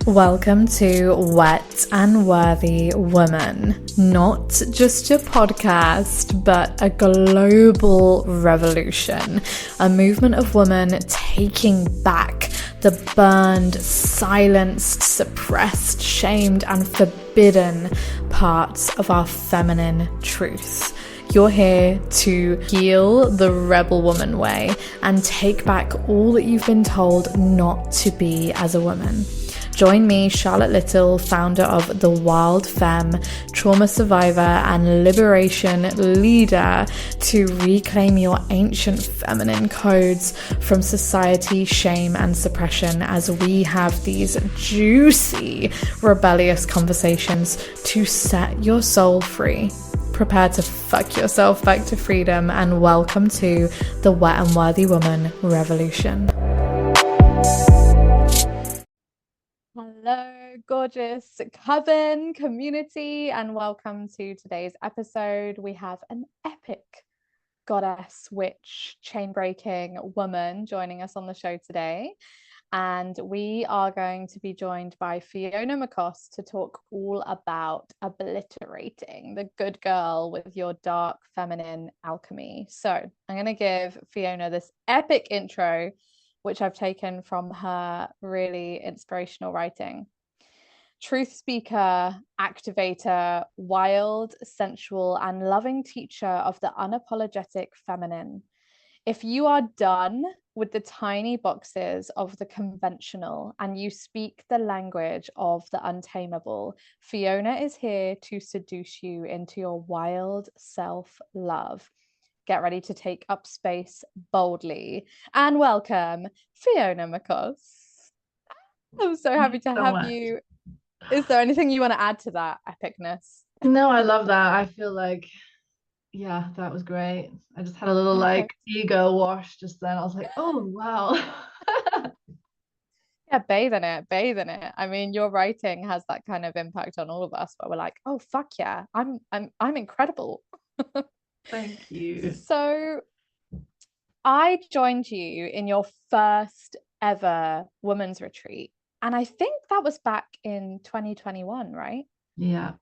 Welcome to Wet and Worthy Woman. Not just a podcast, but a global revolution. A movement of women taking back the burned, silenced, suppressed, shamed, and forbidden parts of our feminine truth. You're here to heal the rebel woman way and take back all that you've been told not to be as a woman. Join me, Charlotte Little, founder of The Wild Femme, trauma survivor and liberation leader, to reclaim your ancient feminine codes from society, shame, and suppression as we have these juicy, rebellious conversations to set your soul free. Prepare to fuck yourself back to freedom, and welcome to the Wet and Worthy Woman Revolution. Hello, gorgeous coven community, and welcome to today's episode. We have an epic goddess, witch, chain-breaking woman joining us on the show today. And we are going to be joined by Fiona McCoss to talk all about obliterating the good girl with your dark feminine alchemy. So I'm going to give Fiona this epic intro, which I've taken from her really inspirational writing. Truth speaker, activator, wild, sensual, and loving teacher of the unapologetic feminine. If you are done with the tiny boxes of the conventional and you speak the language of the untamable, Fiona is here to seduce you into your wild self-love. Get ready to take up space boldly and welcome Fiona McCoss. I'm so happy to have you. Is there anything you want to add to that epicness? No, I love that. I feel like, yeah, that was great. I just had a little ego wash just then. I was like, oh wow. Yeah, bathe in it. I mean, your writing has that kind of impact on all of us, where we're like, oh fuck yeah, I'm incredible. Thank you. So I joined you in your first ever women's retreat, and I think that was back in 2021, right? Yeah.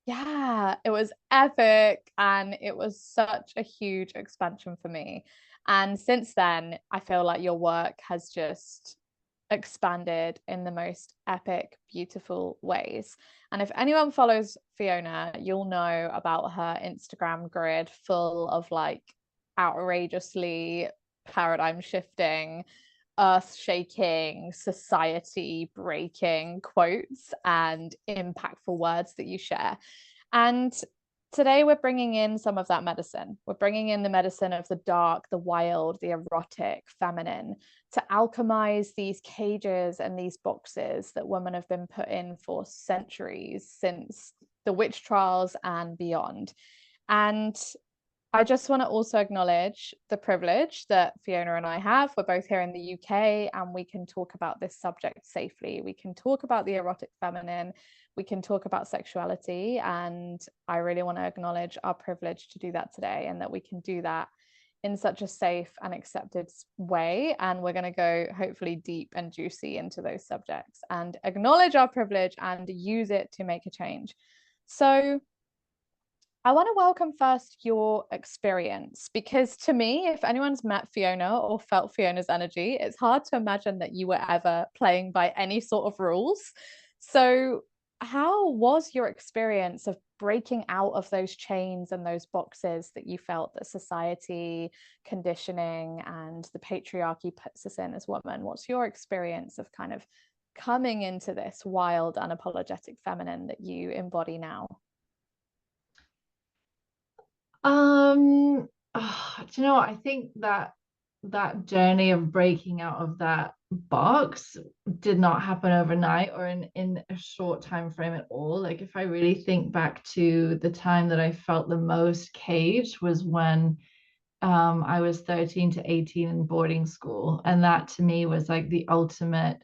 Yeah, it was epic, and it was such a huge expansion for me. And since then, I feel like your work has just expanded in the most epic, beautiful ways. And if anyone follows Fiona, you'll know about her Instagram grid full of like outrageously paradigm shifting, earth shaking, society breaking quotes and impactful words that you share. And today we're bringing in some of that medicine. We're bringing in the medicine of the dark, the wild, the erotic, feminine, to alchemize these cages and these boxes that women have been put in for centuries, since the witch trials and beyond. And I just want to also acknowledge the privilege that Fiona and I have. We're both here in the UK, and we can talk about this subject safely. We can talk about the erotic feminine. We can talk about sexuality. And I really want to acknowledge our privilege to do that today, and that we can do that in such a safe and accepted way. And we're going to go hopefully deep and juicy into those subjects and acknowledge our privilege and use it to make a change. So I want to welcome first your experience, because to me, if anyone's met Fiona or felt Fiona's energy, it's hard to imagine that you were ever playing by any sort of rules. So, how was your experience of breaking out of those chains and those boxes that you felt that society, conditioning, and the patriarchy puts us in as women? What's your experience of kind of coming into this wild, unapologetic feminine that you embody now? Do you know what? I think that journey of breaking out of that box did not happen overnight or in a short time frame at all. Like if I really think back to the time that I felt the most caged was when I was 13 to 18 in boarding school. And that to me was like the ultimate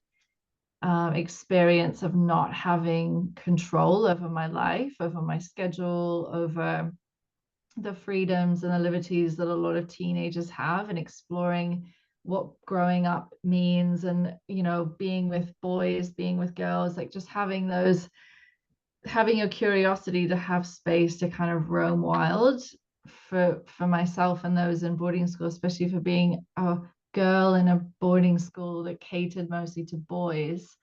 experience of not having control over my life, over my schedule, over the freedoms and the liberties that a lot of teenagers have, and exploring what growing up means, and you know, being with boys, being with girls, like just having a curiosity to have space to kind of roam wild for myself and those in boarding school, especially for being a girl in a boarding school that catered mostly to boys.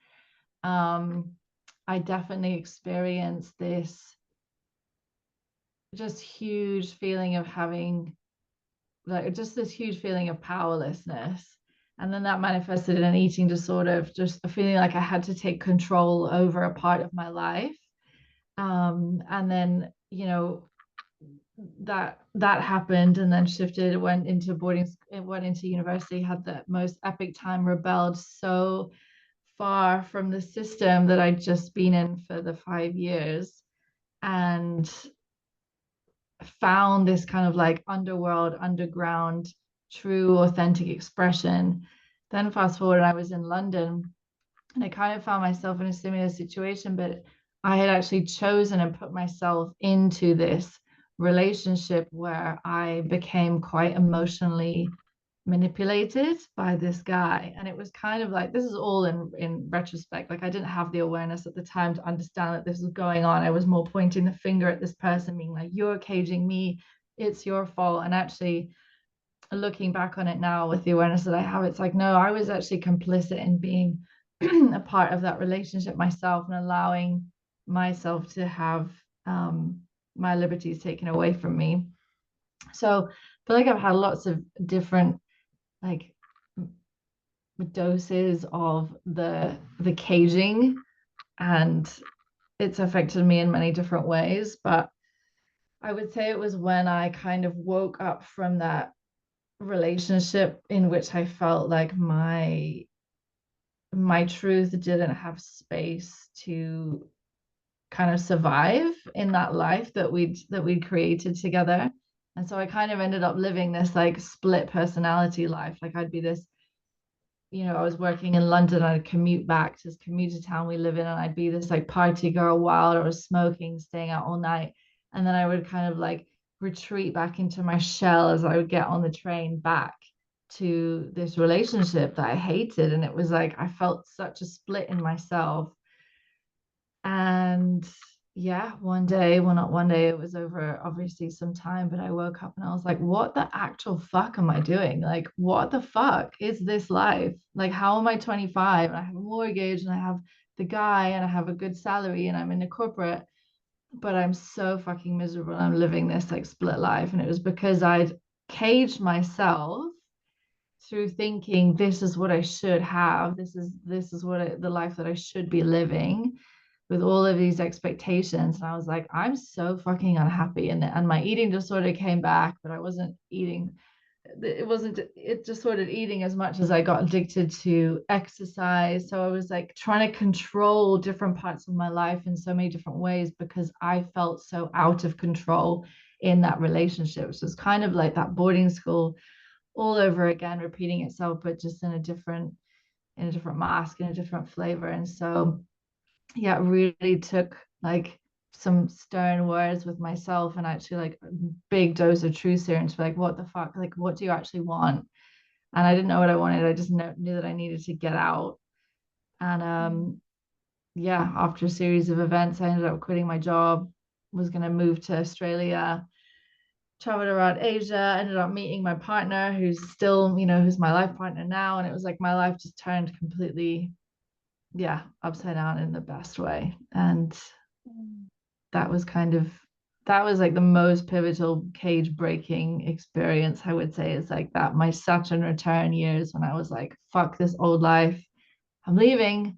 I definitely experienced this just huge feeling of having, like, just this huge feeling of powerlessness. And then that manifested in an eating disorder, of just a feeling like I had to take control over a part of my life. And then, you know, that happened, and then shifted, went into went into university, had the most epic time, rebelled so far from the system that I'd just been in for the 5 years, and found this kind of like underworld, underground, true, authentic expression. Then fast forward, I was in London, and I kind of found myself in a similar situation, but I had actually chosen and put myself into this relationship where I became quite emotionally manipulated by this guy. And it was kind of like, this is all in retrospect, like I didn't have the awareness at the time to understand that this was going on. I was more pointing the finger at this person, being like, you're caging me, it's your fault. And actually, looking back on it now with the awareness that I have, it's like, no, I was actually complicit in being a part of that relationship myself, and allowing myself to have my liberties taken away from me. So I feel like I've had lots of different, like, doses of the caging, and it's affected me in many different ways. But I would say it was when I kind of woke up from that relationship in which I felt like my truth didn't have space to kind of survive in that life that we'd created together. And so I kind of ended up living this like split personality life. Like I'd be this, you know, I was working in London, I'd commute back to this commuter town we live in, and I'd be this like party girl, wild, I was smoking, staying out all night. And then I would kind of like retreat back into my shell as I would get on the train back to this relationship that I hated. And it was like I felt such a split in myself. And yeah, one day, well, not one day, it was over obviously some time, but I woke up and I was like, what the actual fuck am I doing? Like, what the fuck is this life? Like, how am I 25 and I have a mortgage and I have the guy and I have a good salary and I'm in a corporate, but I'm so fucking miserable. I'm living this like split life. And it was because I'd caged myself through thinking this is what I should have. This is the life that I should be living, with all of these expectations. And I was like, I'm so fucking unhappy. And my eating disorder came back, but I wasn't eating. It just sort of eating as much as I got addicted to exercise. So I was like trying to control different parts of my life in so many different ways because I felt so out of control in that relationship. So it's kind of like that boarding school all over again, repeating itself, but just in a different mask, in a different flavor. And so yeah, it really took like some stern words with myself, and actually like a big dose of truth serum to be like, what the fuck? Like, what do you actually want? And I didn't know what I wanted. I just knew that I needed to get out. And yeah, after a series of events, I ended up quitting my job, was going to move to Australia, traveled around Asia, ended up meeting my partner, who's still, you know, who's my life partner now. And it was like my life just turned completely, yeah, upside down in the best way. And that was kind of, that was like the most pivotal cage breaking experience, I would say. Is like that, my Saturn return years, when I was like, fuck this old life, I'm leaving,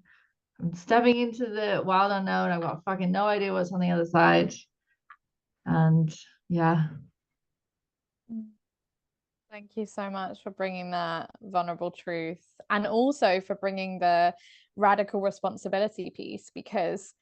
I'm stepping into the wild unknown, I've got fucking no idea what's on the other side. And yeah. Thank you so much for bringing that vulnerable truth, and also for bringing the radical responsibility piece, because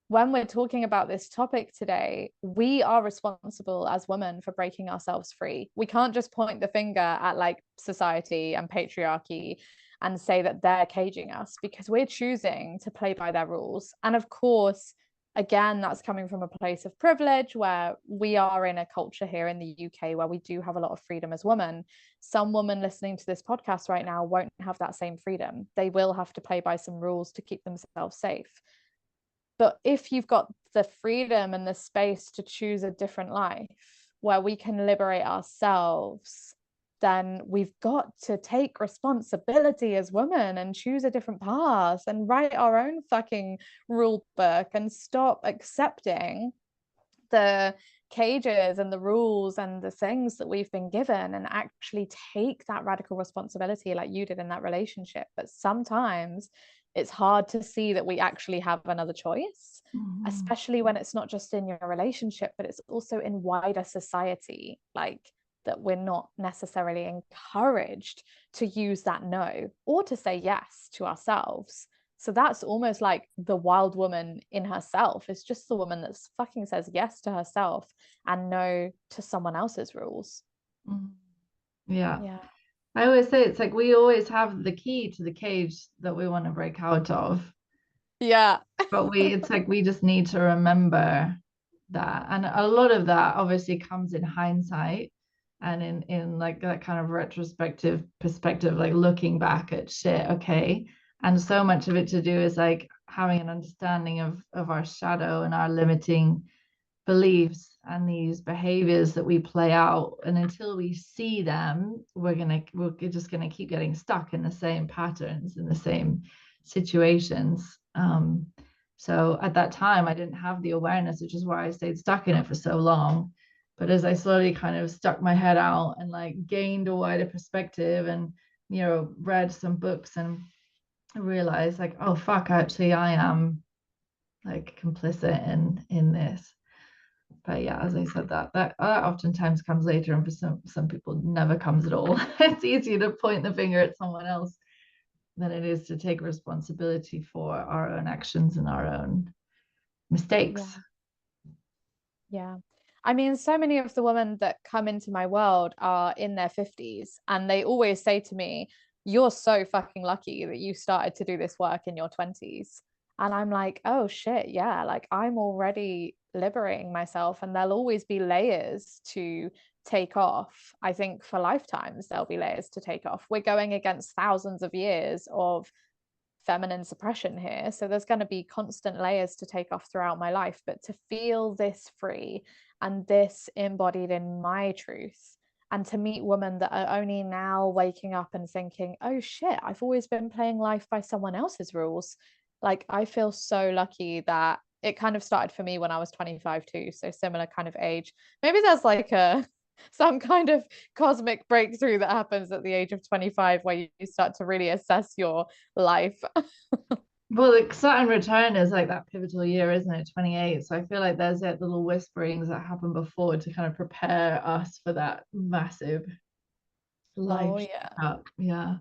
when we're talking about this topic today, we are responsible as women for breaking ourselves free. We can't just point the finger at like society and patriarchy and say that they're caging us, because we're choosing to play by their rules. And of course, again, that's coming from a place of privilege where we are in a culture here in the UK where we do have a lot of freedom as women. Some women listening to this podcast right now won't have that same freedom. They will have to play by some rules to keep themselves safe. But if you've got the freedom and the space to choose a different life where we can liberate ourselves, then we've got to take responsibility as women and choose a different path and write our own fucking rule book and stop accepting the cages and the rules and the things that we've been given, and actually take that radical responsibility like you did in that relationship. But sometimes it's hard to see that we actually have another choice, especially when it's not just in your relationship, but it's also in wider society, like that we're not necessarily encouraged to use that no or to say yes to ourselves. So that's almost like the wild woman in herself is just the woman that fucking says yes to herself and no to someone else's rules. Yeah. Yeah. I always say it's like we always have the key to the cage that we want to break out of. Yeah. But it's like we just need to remember that. And a lot of that obviously comes in hindsight and in like that kind of retrospective perspective, like looking back at shit, okay. And so much of it to do is like having an understanding of our shadow and our limiting beliefs and these behaviors that we play out. And until we see them, we're just gonna keep getting stuck in the same patterns, in the same situations. So at that time I didn't have the awareness, which is why I stayed stuck in it for so long. But as I slowly kind of stuck my head out and like gained a wider perspective and read some books and realized like, oh fuck, actually I am like complicit in this. But yeah, as I said, that oftentimes comes later, and for some people never comes at all. It's easier to point the finger at someone else than it is to take responsibility for our own actions and our own mistakes. Yeah. Yeah. I mean, so many of the women that come into my world are in their 50s, and they always say to me, "You're so fucking lucky that you started to do this work in your 20s." And I'm like, "Oh shit, yeah, like I'm already liberating myself, and there'll always be layers to take off. I think for lifetimes there'll be layers to take off. We're going against thousands of years of feminine suppression here. So there's going to be constant layers to take off throughout my life. But to feel this free and this embodied in my truth, and to meet women that are only now waking up and thinking, oh shit, I've always been playing life by someone else's rules. Like, I feel so lucky that it kind of started for me when I was 25 too. So similar kind of age. Maybe there's like a some kind of cosmic breakthrough that happens at the age of 25 where you start to really assess your life. Well, the Saturn return is like that pivotal year, isn't it? 28. So I feel like there's like little whisperings that happen before to kind of prepare us for that massive Oh life yeah. up. Yeah.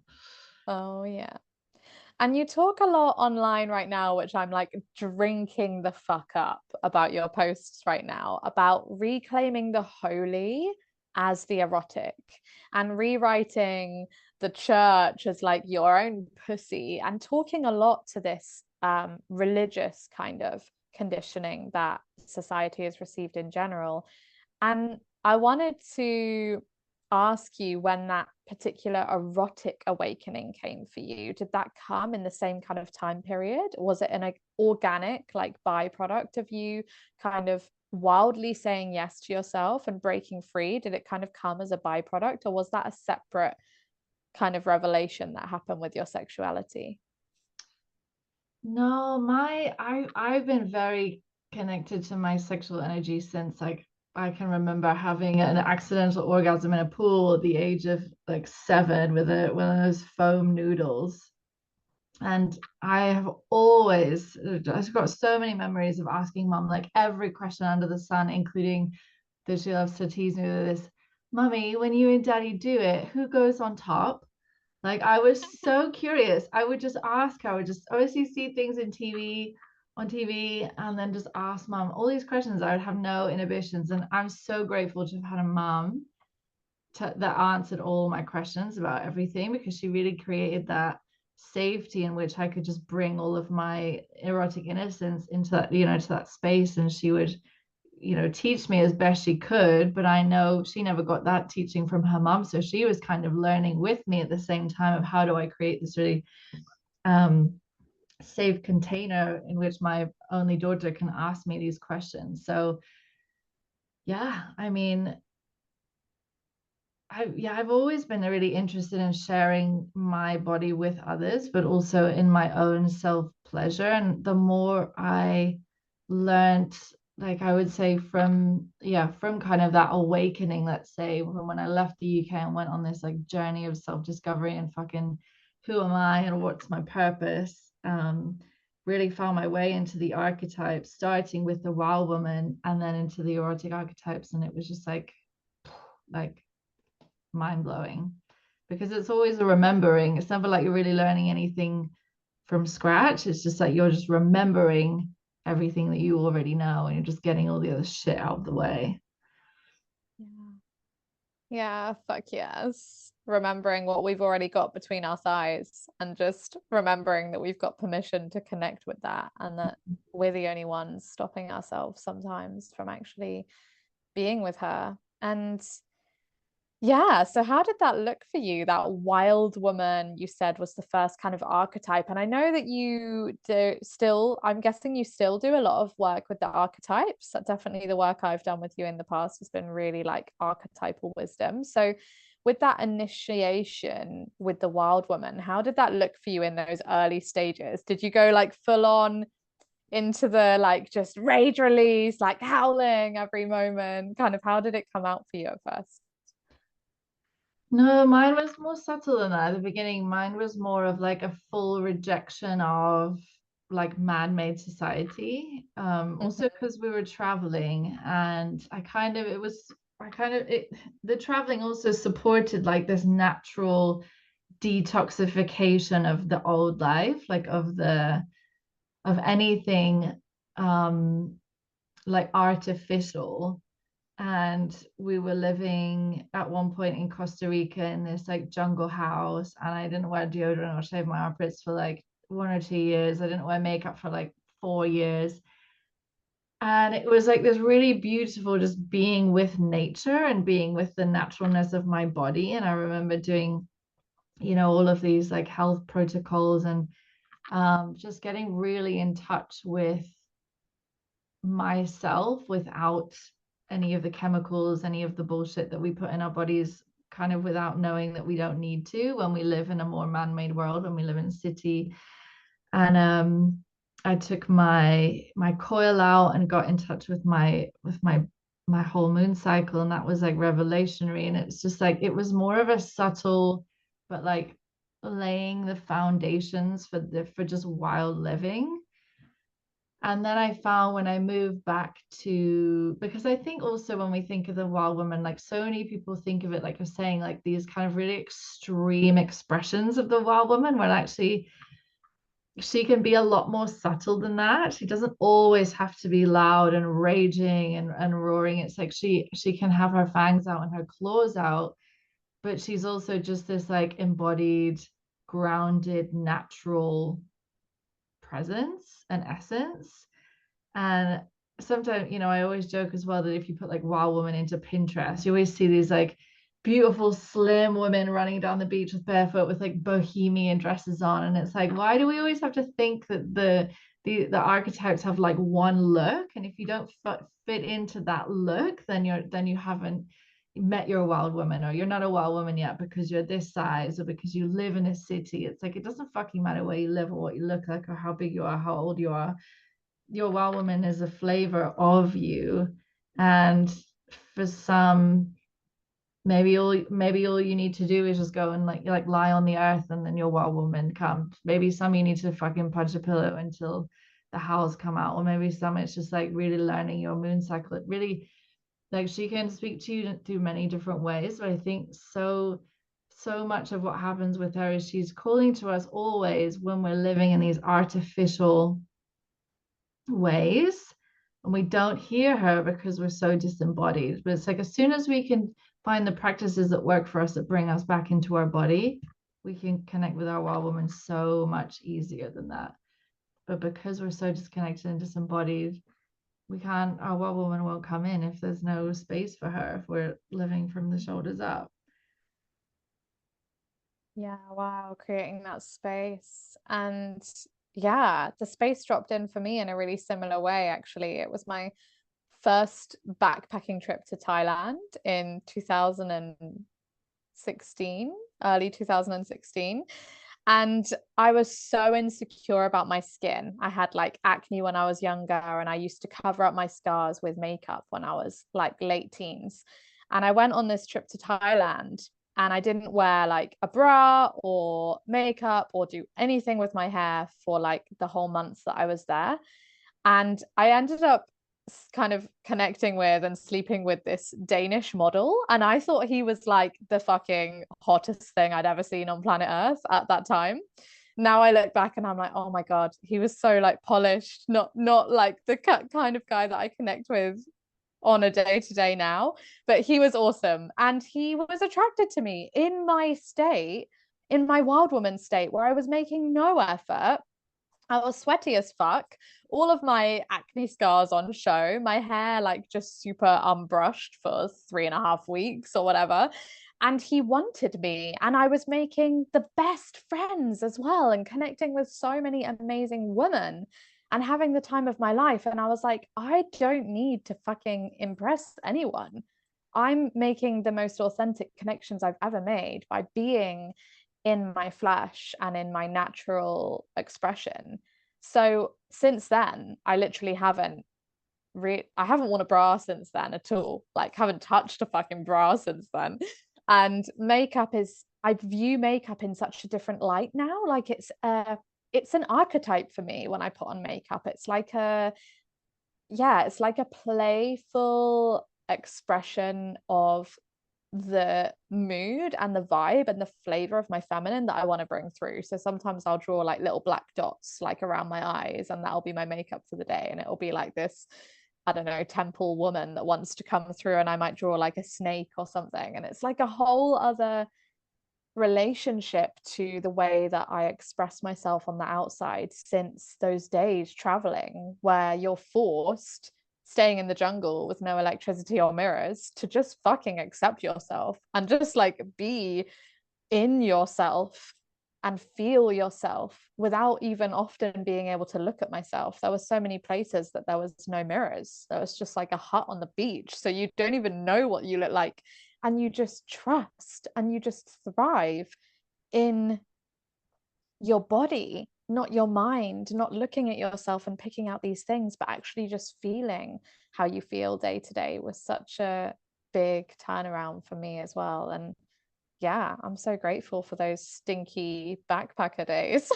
Oh yeah. And you talk a lot online right now, which I'm like drinking the fuck up about your posts right now, about reclaiming the holy as the erotic and rewriting the church as like your own pussy, and talking a lot to this religious kind of conditioning that society has received in general. And I wanted to ask you when that particular erotic awakening came for you. Did that come in the same kind of time period? Was it an organic, like, byproduct of you kind of wildly saying yes to yourself and breaking free? Did it kind of come as a byproduct, or was that a separate kind of revelation that happened with your sexuality? No, I've been very connected to my sexual energy since like I can remember having an accidental orgasm in a pool at the age of like 7 with one of those foam noodles. And I have always, I've got so many memories of asking mom like every question under the sun, including that she loves to tease me with this, Mummy, when you and Daddy do it, who goes on top? Like I was so curious. I would just ask her. I would just obviously see things on TV, and then just ask mom all these questions. I would have no inhibitions, and I'm so grateful to have had a mom that answered all my questions about everything, because she really created that safety in which I could just bring all of my erotic innocence into that, you know, to that space. And she would, you know, teach me as best she could, but I know she never got that teaching from her mom. So she was kind of learning with me at the same time of how do I create this really safe container in which my only daughter can ask me these questions. So yeah, I mean, I've always been really interested in sharing my body with others, but also in my own self pleasure. And the more I learned, like I would say from kind of that awakening, let's say, when I left the UK and went on this like journey of self discovery and fucking who am I and what's my purpose, really found my way into the archetypes, starting with the wild woman and then into the erotic archetypes. And it was just like mind blowing, because it's always a remembering. It's never like you're really learning anything from scratch. It's just like you're just remembering everything that you already know and you're just getting all the other shit out of the way. Yeah. Yeah, fuck yes. Remembering what we've already got between our thighs and just remembering that we've got permission to connect with that and that we're the only ones stopping ourselves sometimes from actually being with her. And yeah, so how did that look for you? That wild woman you said was the first kind of archetype. And I know that you do still, I'm guessing you still do a lot of work with the archetypes. That definitely the work I've done with you in the past has been really like archetypal wisdom. So with that initiation with the wild woman, how did that look for you in those early stages? Did you go like full on into the like just rage release, like howling every moment? Kind of how did it come out for you at first? No, mine was more subtle than that. At the beginning, mine was more of like a full rejection of like man-made society. Also Mhm. because we were traveling and I kind of it the traveling also supported like this natural detoxification of the old life, like of anything um like artificial. And we were living at one point in Costa Rica in this like jungle house, and I didn't wear deodorant or shave my armpits for like 1 or 2 years. I didn't wear makeup for like 4 years. And it was like this really beautiful just being with nature and being with the naturalness of my body. And I remember doing, you know, all of these like health protocols and just getting really in touch with myself without any of the chemicals, any of the bullshit that we put in our bodies, kind of without knowing that we don't need to when we live in a more man-made world, when we live in a city. And I took my coil out and got in touch with my whole moon cycle, and that was like revelationary. And it's just like it was more of a subtle, but like laying the foundations for just wild living. And then I found when I moved back to, because I think also when we think of the wild woman, like so many people think of it like you're saying, like these kind of really extreme expressions of the wild woman, when actually she can be a lot more subtle than that. She doesn't always have to be loud and raging and roaring. It's like she can have her fangs out and her claws out, but she's also just this like embodied, grounded, natural presence and essence. And sometimes, you know, I always joke as well that if you put like wild woman into Pinterest, you always see these like beautiful, slim women running down the beach with barefoot with like bohemian dresses on. And it's like, why do we always have to think that the archetypes have like one look? And if you don't fit into that look, then you haven't met your wild woman, or you're not a wild woman yet because you're this size or because you live in a city. It's like it doesn't fucking matter where you live or what you look like or how big you are, how old you are. Your wild woman is a flavor of you. And for some, maybe all you need to do is just go and like lie on the earth and then your wild woman comes. Maybe some you need to fucking punch a pillow until the howls come out, or maybe some it's just like really learning your moon cycle. It really, like, she can speak to you through many different ways, but I think so much of what happens with her is she's calling to us always when we're living in these artificial ways, and we don't hear her because we're so disembodied. But it's like as soon as we can find the practices that work for us that bring us back into our body, we can connect with our wild woman so much easier than that. But because we're so disconnected and disembodied, we can't, our wild woman won't come in if there's no space for her, if we're living from the shoulders up. Yeah, wow, creating that space. And yeah, the space dropped in for me in a really similar way, actually. It was my first backpacking trip to Thailand in 2016, early 2016. And I was so insecure about my skin. I had like acne when I was younger, and I used to cover up my scars with makeup when I was like late teens. And I went on this trip to Thailand, and I didn't wear like a bra or makeup or do anything with my hair for like the whole months that I was there. And I ended up kind of connecting with and sleeping with this Danish model. And I thought he was like the fucking hottest thing I'd ever seen on planet Earth at that time. Now I look back and I'm like, oh my God, he was so like polished, not like the kind of guy that I connect with on a day to day now. But he was awesome. And he was attracted to me in my state, in my wild woman state, where I was making no effort. I was sweaty as fuck. All of my acne scars on show, my hair like just super unbrushed for 3.5 weeks or whatever. And he wanted me, and I was making the best friends as well and connecting with so many amazing women and having the time of my life. And I was like, I don't need to fucking impress anyone. I'm making the most authentic connections I've ever made by being in my flesh and in my natural expression. So since then, I literally haven't I haven't worn a bra since then at all. Like haven't touched a fucking bra since then. And makeup is, I view makeup in such a different light now. Like it's an archetype for me when I put on makeup. It's like a, yeah, it's like a playful expression of the mood and the vibe and the flavor of my feminine that I want to bring through. So sometimes I'll draw like little black dots like around my eyes, and that'll be my makeup for the day. And it'll be like this, I don't know, temple woman that wants to come through, and I might draw like a snake or something. And it's like a whole other relationship to the way that I express myself on the outside since those days traveling, where you're forced, staying in the jungle with no electricity or mirrors, to just fucking accept yourself and just like be in yourself and feel yourself without even often being able to look at myself. There were so many places that there was no mirrors. There was just like a hut on the beach. So you don't even know what you look like. And you just trust and you just thrive in your body, not your mind, not looking at yourself and picking out these things, but actually just feeling how you feel day to day was such a big turnaround for me as well. And yeah, I'm so grateful for those stinky backpacker days.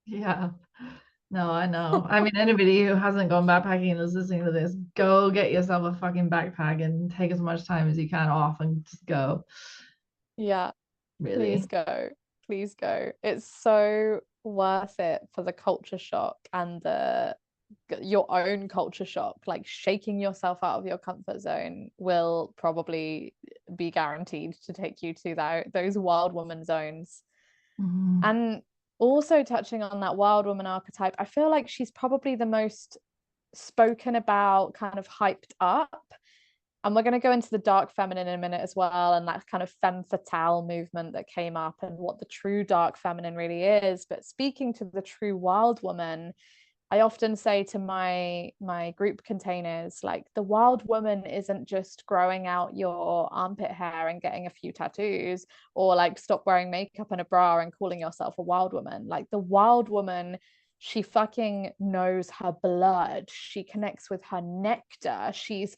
Yeah. No, I know. I mean, anybody who hasn't gone backpacking and is listening to this, go get yourself a fucking backpack and take as much time as you can off and just go. Yeah, please Really. go. Please go. It's so worth it for the culture shock and the your own culture shock. Like shaking yourself out of your comfort zone will probably be guaranteed to take you to those wild woman zones. Mhm. And also touching on that wild woman archetype, I feel like she's probably the most spoken about, kind of hyped up. And we're going to go into the dark feminine in a minute as well, and that kind of femme fatale movement that came up and what the true dark feminine really is. But speaking to the true wild woman, I often say to my group containers, like the wild woman isn't just growing out your armpit hair and getting a few tattoos, or like stop wearing makeup and a bra and calling yourself a wild woman. Like the wild woman, she fucking knows her blood. She connects with her nectar. She's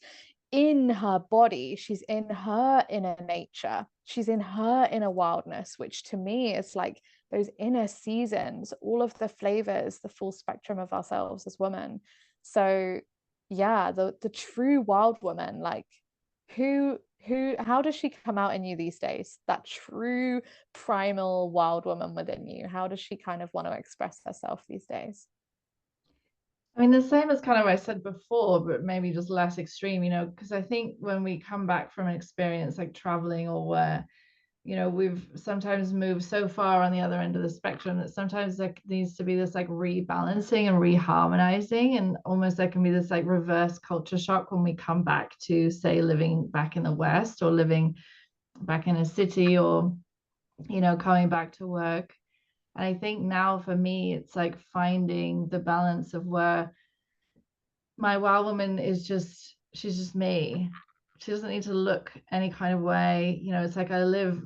in her body. She's in her inner nature. She's in her inner wildness, which to me is like those inner seasons, all of the flavors, the full spectrum of ourselves as women. So yeah, the true wild woman, like how does she come out in you these days? That true primal wild woman within you. How does she kind of want to express herself these days? I mean, the same as kind of what I said before, but maybe just less extreme, because I think when we come back from an experience like traveling or where you know, we've sometimes moved so far on the other end of the spectrum that sometimes there needs to be this like rebalancing and reharmonizing, and almost there can be this like reverse culture shock when we come back to, say, living back in the West or living back in a city, or, you know, coming back to work. And I think now for me, it's like finding the balance of where my wow woman is just, she's just me. She doesn't need to look any kind of way. You know, it's like I live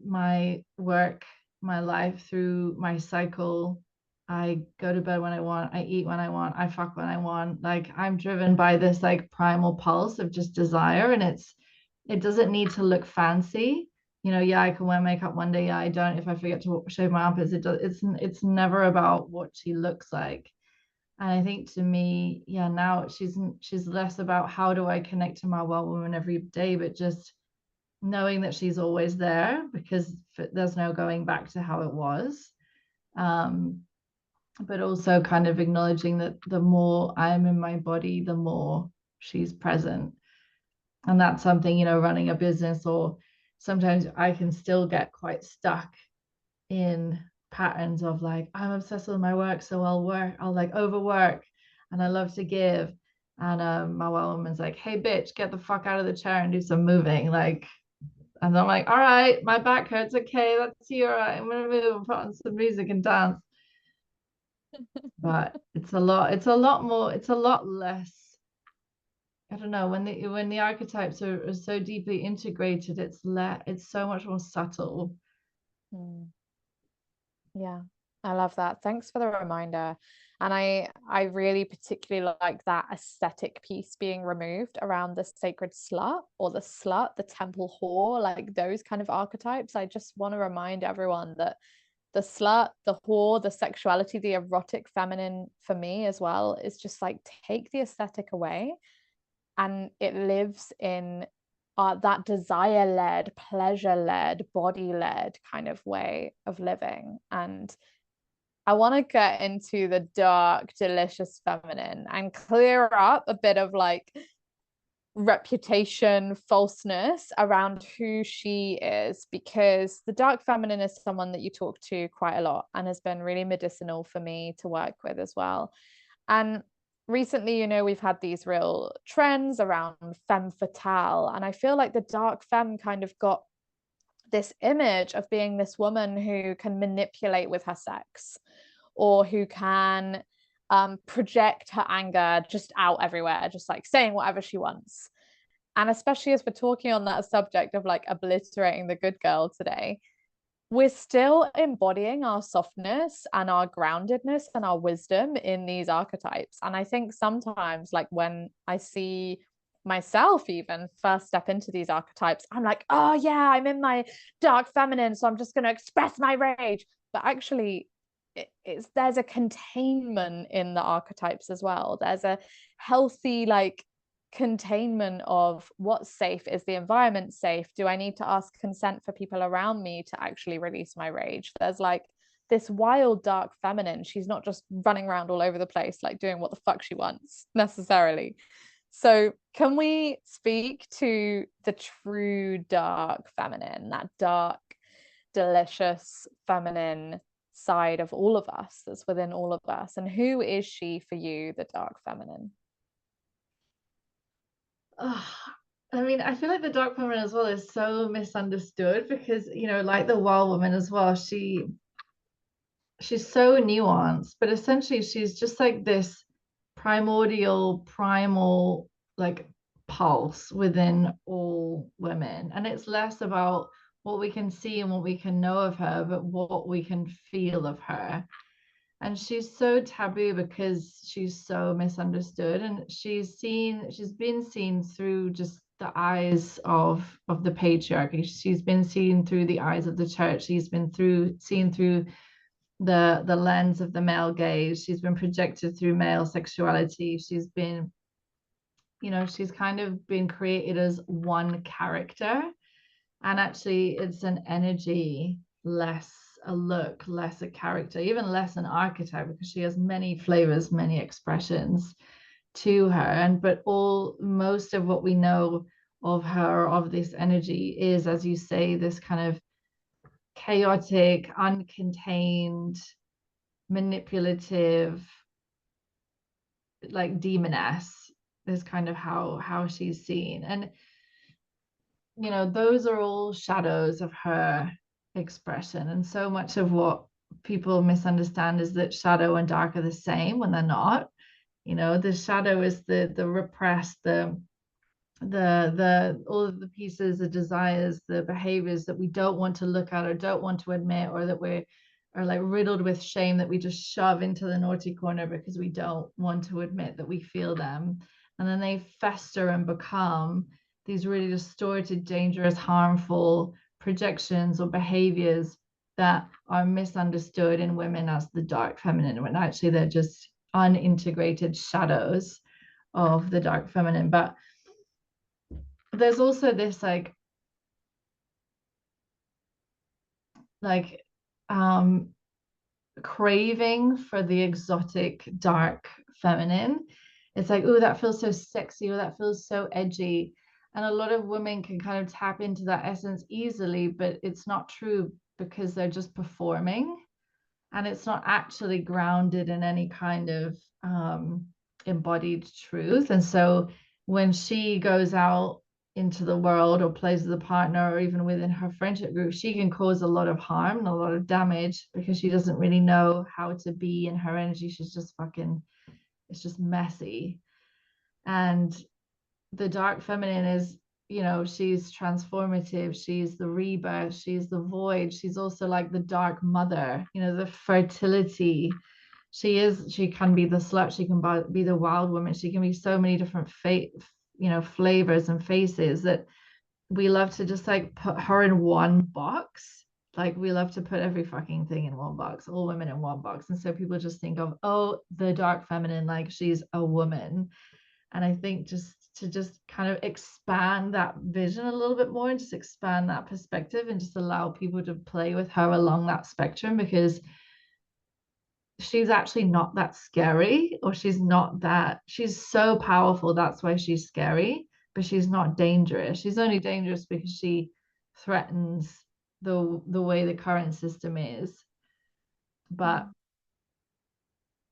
my work, my life through my cycle. I go to bed when I want, I eat when I want, I fuck when I want. Like I'm driven by this like primal pulse of just desire. And it doesn't need to look fancy. You know, yeah, I can wear makeup one day, yeah, I don't. If I forget to shave my armpits, it's never about what she looks like. And I think to me, yeah, now she's less about how do I connect to my well woman every day, but just knowing that she's always there, because there's no going back to how it was. Um, but also kind of acknowledging that the more I'm in my body, the more she's present. And that's something, you know, running a business, or sometimes I can still get quite stuck in patterns of like, I'm obsessed with my work, so I'll like overwork, and I love to give. And my well woman's like, hey bitch, get the fuck out of the chair and do some moving. Like, and I'm like, all right, my back hurts. Okay, let's see. All right, I'm gonna move and put on some music and dance. But it's a lot more, it's a lot less. I don't know, when the archetypes are so deeply integrated, it's so much more subtle. Mm. Yeah, I love that. Thanks for the reminder. And I really particularly like that aesthetic piece being removed around the sacred slut or the slut, the temple whore, like those kind of archetypes. I just want to remind everyone that the slut, the whore, the sexuality, the erotic feminine for me as well is just like take the aesthetic away and it lives in that desire-led, pleasure-led, body-led kind of way of living. And I want to get into the dark, delicious feminine and clear up a bit of like reputation falseness around who she is, because the dark feminine is someone that you talk to quite a lot and has been really medicinal for me to work with as well. And recently, you know, we've had these real trends around femme fatale, and I feel like the dark femme kind of got this image of being this woman who can manipulate with her sex, or who can project her anger just out everywhere, just like saying whatever she wants. And especially as we're talking on that subject of like obliterating the good girl today, we're still embodying our softness and our groundedness and our wisdom in these archetypes. And I think sometimes, like when I see myself even first step into these archetypes, I'm like, oh yeah, I'm in my dark feminine, so I'm just going to express my rage. But actually, there's a containment in the archetypes as well. There's a healthy like containment of what's safe. Is the environment safe? Do I need to ask consent for people around me to actually release my rage? There's like this wild dark feminine. She's not just running around all over the place like doing what the fuck she wants necessarily. So can we speak to the true dark feminine, that dark delicious feminine side of all of us that's within all of us, and who is she for you, the dark feminine? Oh, I mean, I feel like the dark feminine as well is so misunderstood, because, you know, like the wild woman as well, she's so nuanced, but essentially she's just like this primordial, primal, like pulse within all women. And it's less about what we can see and what we can know of her, but what we can feel of her. And she's so taboo because she's so misunderstood, and she's been seen through just the eyes of the patriarchy. She's been seen through the eyes of the church. She's been seen through the lens of the male gaze. She's been projected through male sexuality. She's been, you know, she's kind of been created as one character, and actually it's an energy, less a look, less a character, even less an archetype, because she has many flavors, many expressions to her. And but all most of what we know of her, of this energy, is, as you say, this kind of chaotic, uncontained, manipulative, like demoness, is kind of how she's seen. And you know, those are all shadows of her expression. And so much of what people misunderstand is that shadow and dark are the same when they're not. You know, the shadow is the repressed, the all of the pieces, the desires, the behaviors that we don't want to look at or don't want to admit, or that we are like riddled with shame, that we just shove into the naughty corner because we don't want to admit that we feel them. And then they fester and become these really distorted, dangerous, harmful projections or behaviors that are misunderstood in women as the dark feminine, when actually they're just unintegrated shadows of the dark feminine. But there's also this like um craving for the exotic dark feminine. It's like, oh, that feels so sexy, or that feels so edgy. And a lot of women can kind of tap into that essence easily, but it's not true because they're just performing, and it's not actually grounded in any kind of embodied truth. And so when she goes out into the world or plays with a partner, or even within her friendship group, she can cause a lot of harm and a lot of damage because she doesn't really know how to be in her energy. She's just fucking, it's just messy. And the dark feminine is, you know, she's transformative, she's the rebirth, she's the void, she's also like the dark mother, you know, the fertility. She can be the slut, she can be the wild woman, she can be so many different you know, flavors and faces, that we love to just like put her in one box. Like we love to put every fucking thing in one box, all women in one box. And so people just think of, oh, the dark feminine, like she's a woman. And I think just to just kind of expand that vision a little bit more, and just expand that perspective, and just allow people to play with her along that spectrum, because she's actually not that scary, or she's so powerful, that's why she's scary, but she's not dangerous. She's only dangerous because she threatens the way the current system is. But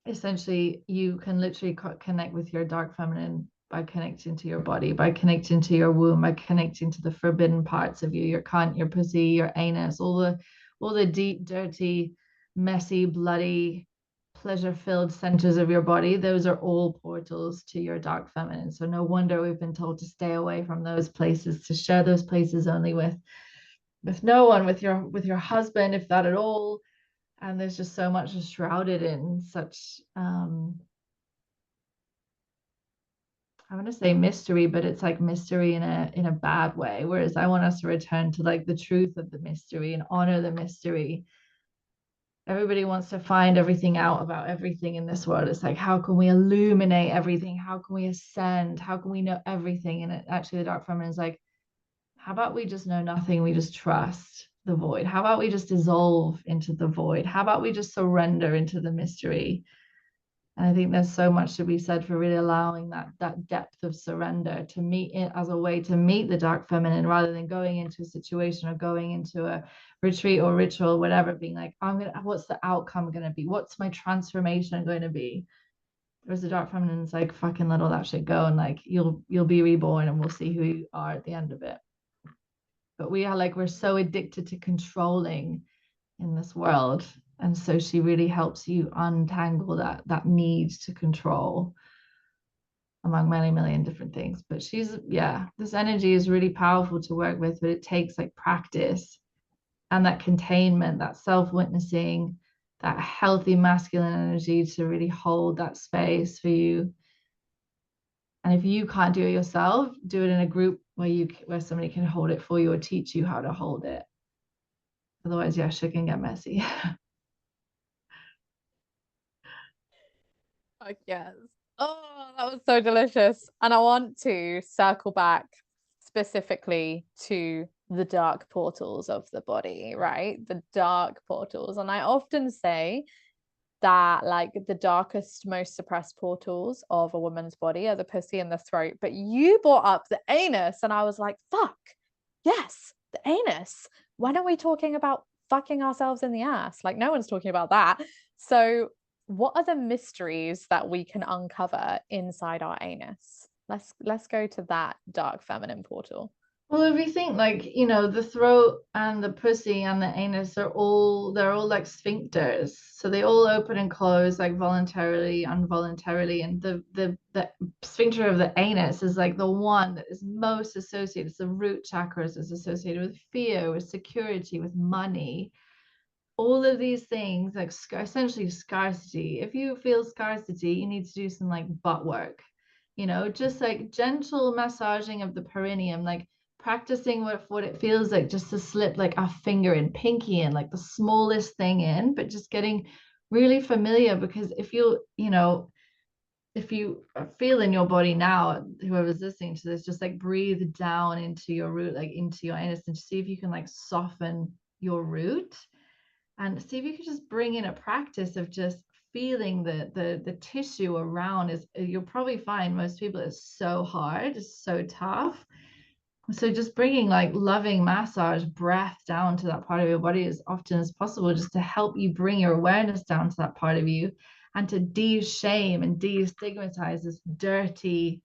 essentially you can literally connect with your dark feminine by connecting to your body, by connecting to your womb, by connecting to the forbidden parts of you, your cunt, your pussy, your anus, all the deep, dirty, messy, bloody, pleasure-filled centers of your body. Those are all portals to your dark feminine. So no wonder we've been told to stay away from those places, to share those places only with no one, with your husband, if that at all. And there's just so much shrouded in such I want to say mystery, but it's like mystery in a bad way. Whereas I want us to return to like the truth of the mystery and honor the mystery. Everybody wants to find everything out about everything in this world. It's like, how can we illuminate everything? How can we ascend? How can we know everything? And actually the dark feminine is like, how about we just know nothing? We just trust the void. How about we just dissolve into the void? How about we just surrender into the mystery? And I think there's so much to be said for really allowing that depth of surrender to meet it as a way to meet the dark feminine, rather than going into a situation or going into a retreat or ritual, whatever, being like, what's the outcome gonna be? What's my transformation going to be? Whereas the dark feminine is like, fucking let all that shit go, and like you'll be reborn, and we'll see who you are at the end of it. But we're so addicted to controlling in this world, and so she really helps you untangle that need to control, among many million different things. But this energy is really powerful to work with, but it takes like practice and that containment, that self-witnessing, that healthy masculine energy to really hold that space for you. And if you can't do it yourself, do it in a group where somebody can hold it for you or teach you how to hold it. Otherwise, yeah, shit can get messy. Like, yes. Oh, that was so delicious. And I want to circle back specifically to the dark portals of the body, right? The dark portals. And I often say that like the darkest, most suppressed portals of a woman's body are the pussy and the throat. But you brought up the anus, and I was like, fuck, yes, the anus. When are we talking about fucking ourselves in the ass? Like, no one's talking about that. So what are the mysteries that we can uncover inside our anus? Let's go to that dark feminine portal. Well, if you think like, the throat and the pussy and the anus they're all like sphincters. So they all open and close like voluntarily, involuntarily. And the sphincter of the anus is like the one that is most associated. It's the root chakras is associated with fear, with security, with money. All of these things, like essentially scarcity. If you feel scarcity, you need to do some like butt work, just like gentle massaging of the perineum, like practicing what it feels like just to slip like a finger in, pinky in, like the smallest thing in, but just getting really familiar. Because if you feel in your body now, whoever's listening to this, just like breathe down into your root, like into your anus, and see if you can like soften your root, and see if you could just bring in a practice of just feeling the tissue around. Is you'll probably find most people it's so hard, it's so tough. So just bringing like loving massage breath down to that part of your body as often as possible, just to help you bring your awareness down to that part of you, and to de-shame and de-stigmatize this dirty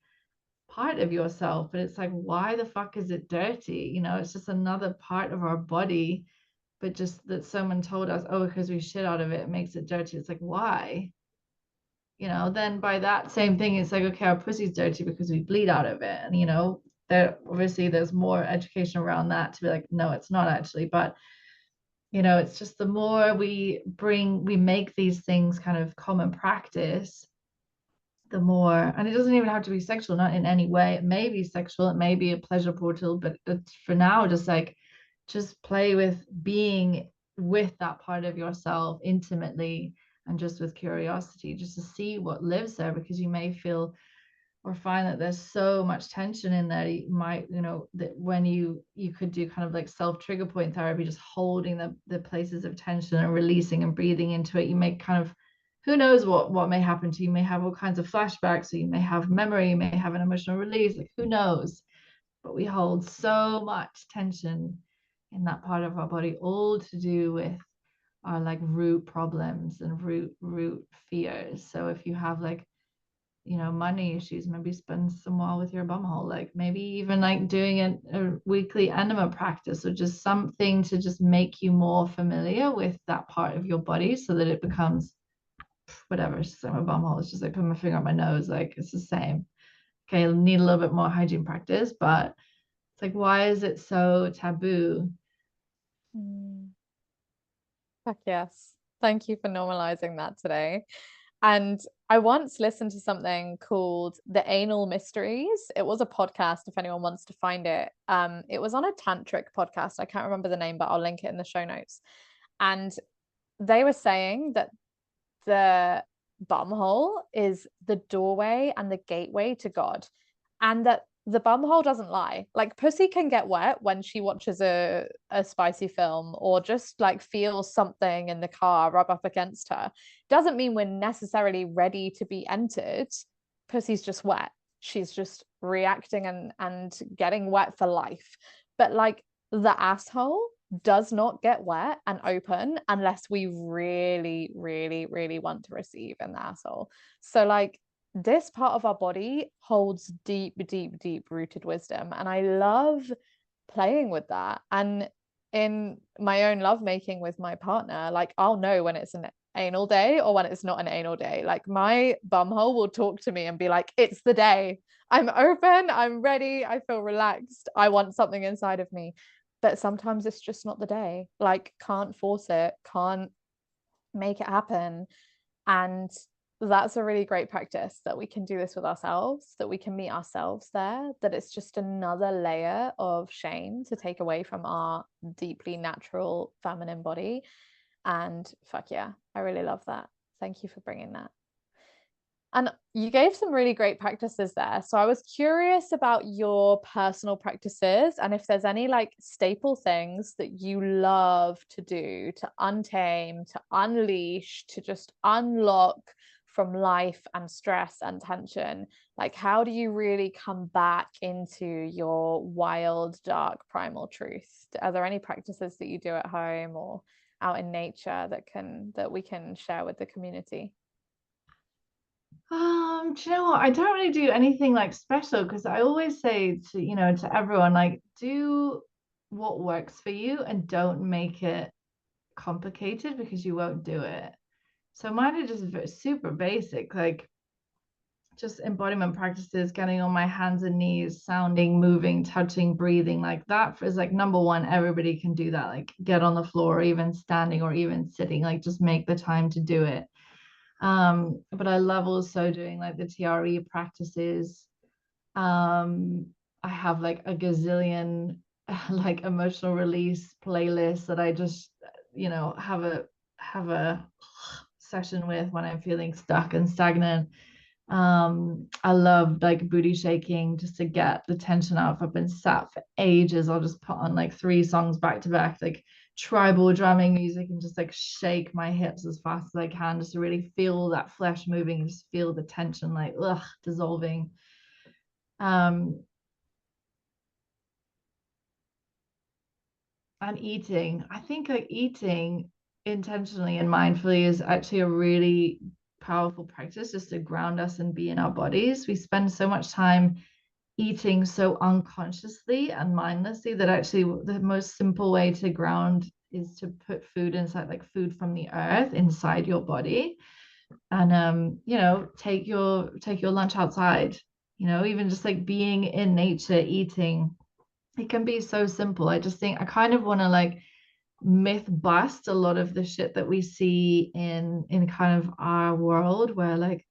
part of yourself. But it's like, why the fuck is it dirty? It's just another part of our body, but just that someone told us, oh, because we shit out of it, it makes it dirty. It's like, why? Then by that same thing, it's like, okay, our pussy's dirty because we bleed out of it. And there obviously there's more education around that to be like, no, it's not actually. But it's just the more we make these things kind of common practice, the more. And it doesn't even have to be sexual, not in any way. It may be sexual, it may be a pleasure portal, but it's for now just play with being with that part of yourself intimately, and just with curiosity, just to see what lives there. Because you may feel or find that there's so much tension in there. You might, that when you could do kind of like self trigger point therapy, just holding the places of tension and releasing and breathing into it. You may kind of, who knows what may happen to you. You may have all kinds of flashbacks, or you may have memory, you may have an emotional release, like who knows. But we hold so much tension in that part of our body, all to do with our like root problems and root fears. So if you have like, money issues, maybe spend some while with your bumhole, like maybe even like doing a weekly enema practice, or just something to just make you more familiar with that part of your body, so that it becomes whatever. It's just like my bumhole, it's just like put my finger on my nose, like it's the same. Okay, I need a little bit more hygiene practice, but it's like, why is it so taboo? Heck yes. Thank you for normalizing that today. And I once listened to something called The Anal Mysteries. It was a podcast if anyone wants to find it. It was on a tantric podcast. I can't remember the name, but I'll link it in the show notes. And they were saying that the bumhole is the doorway and the gateway to God, and that the bumhole doesn't lie. Like pussy can get wet when she watches a spicy film, or just like feels something in the car rub up against her. Doesn't mean we're necessarily ready to be entered. Pussy's just wet. She's just reacting and getting wet for life. But like the asshole does not get wet and open unless we really, really, really want to receive in the asshole. So like this part of our body holds deep, deep, deep rooted wisdom. And I love playing with that. And in my own lovemaking with my partner, like I'll know when it's an anal day or when it's not an anal day. Like my bumhole will talk to me and be like, it's the day. I'm open, I'm ready, I feel relaxed, I want something inside of me. But sometimes it's just not the day. Like, can't force it, can't make it happen. And that's a really great practice, that we can do this with ourselves, that we can meet ourselves there, that it's just another layer of shame to take away from our deeply natural feminine body. And fuck yeah, I really love that. Thank you for bringing that. And you gave some really great practices there. So I was curious about your personal practices and if there's any like staple things that you love to do to untame, to unleash, to just unlock from life and stress and tension. Like, how do you really come back into your wild, dark, primal truth? Are there any practices that you do at home or out in nature that we can share with the community? Do you know what? I don't really do anything like special because I always say to, to everyone, like, do what works for you and don't make it complicated because you won't do it. So mine are just super basic, like just embodiment practices, getting on my hands and knees, sounding, moving, touching, breathing. Like that is like number one. Everybody can do that. Like get on the floor, or even standing or even sitting, like just make the time to do it. But I love also doing like the TRE practices. I have like a gazillion like emotional release playlists that I just, have a session with when I'm feeling stuck and stagnant. I love like booty shaking just to get the tension out. If I've been sat for ages, I'll just put on like 3 songs back to back, like tribal drumming music, and just like shake my hips as fast as I can, just to really feel that flesh moving and just feel the tension like dissolving. um and eating, I think like eating intentionally and mindfully is actually a really powerful practice just to ground us and be in our bodies. We spend so much time eating so unconsciously and mindlessly that actually the most simple way to ground is to put food inside, like food from the earth inside your body. And take your lunch outside, even just like being in nature, eating. It can be so simple. I just think I kind of want to like myth bust a lot of the shit that we see in kind of our world, where like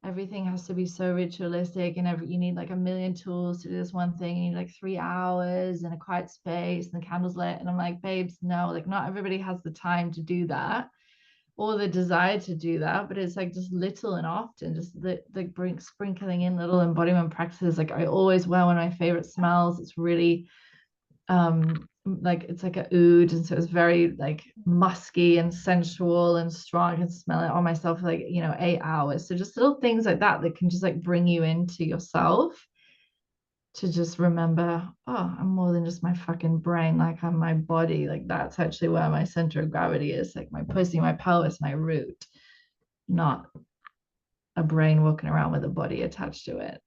everything has to be so ritualistic, and you need like a million tools to do this one thing. You need like 3 hours in a quiet space and the candles lit. And I'm like, babes, no, like not everybody has the time to do that or the desire to do that, but it's like just little and often, just like sprinkling in little embodiment practices. Like I always wear one of my favorite smells. It's really like it's like a oud, and so it's very like musky and sensual and strong. I can smell it on myself for like 8 hours. So just little things like that that can just like bring you into yourself, to just remember, oh, I'm more than just my fucking brain. Like I'm my body. Like that's actually where my center of gravity is, like my pussy, my pelvis, my root, not a brain walking around with a body attached to it.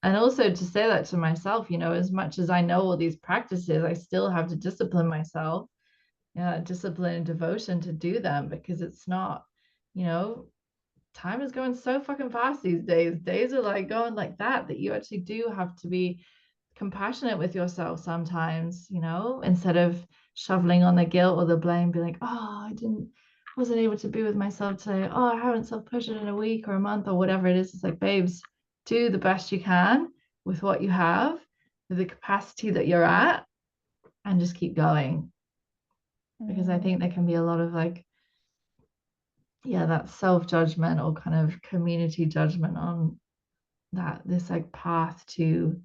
And also to say that to myself, as much as I know all these practices, I still have to discipline myself, discipline and devotion to do them, because it's not, you know, time is going so fucking fast these days. Days are like going like that you actually do have to be compassionate with yourself sometimes, instead of shoveling on the guilt or the blame, be like, oh, wasn't able to be with myself today. Oh, I haven't self-pushed in a week or a month or whatever it is. It's like, babes, do the best you can with what you have, with the capacity that you're at, and just keep going. Because I think there can be a lot of like, yeah, that self-judgment or kind of community judgment on this like path to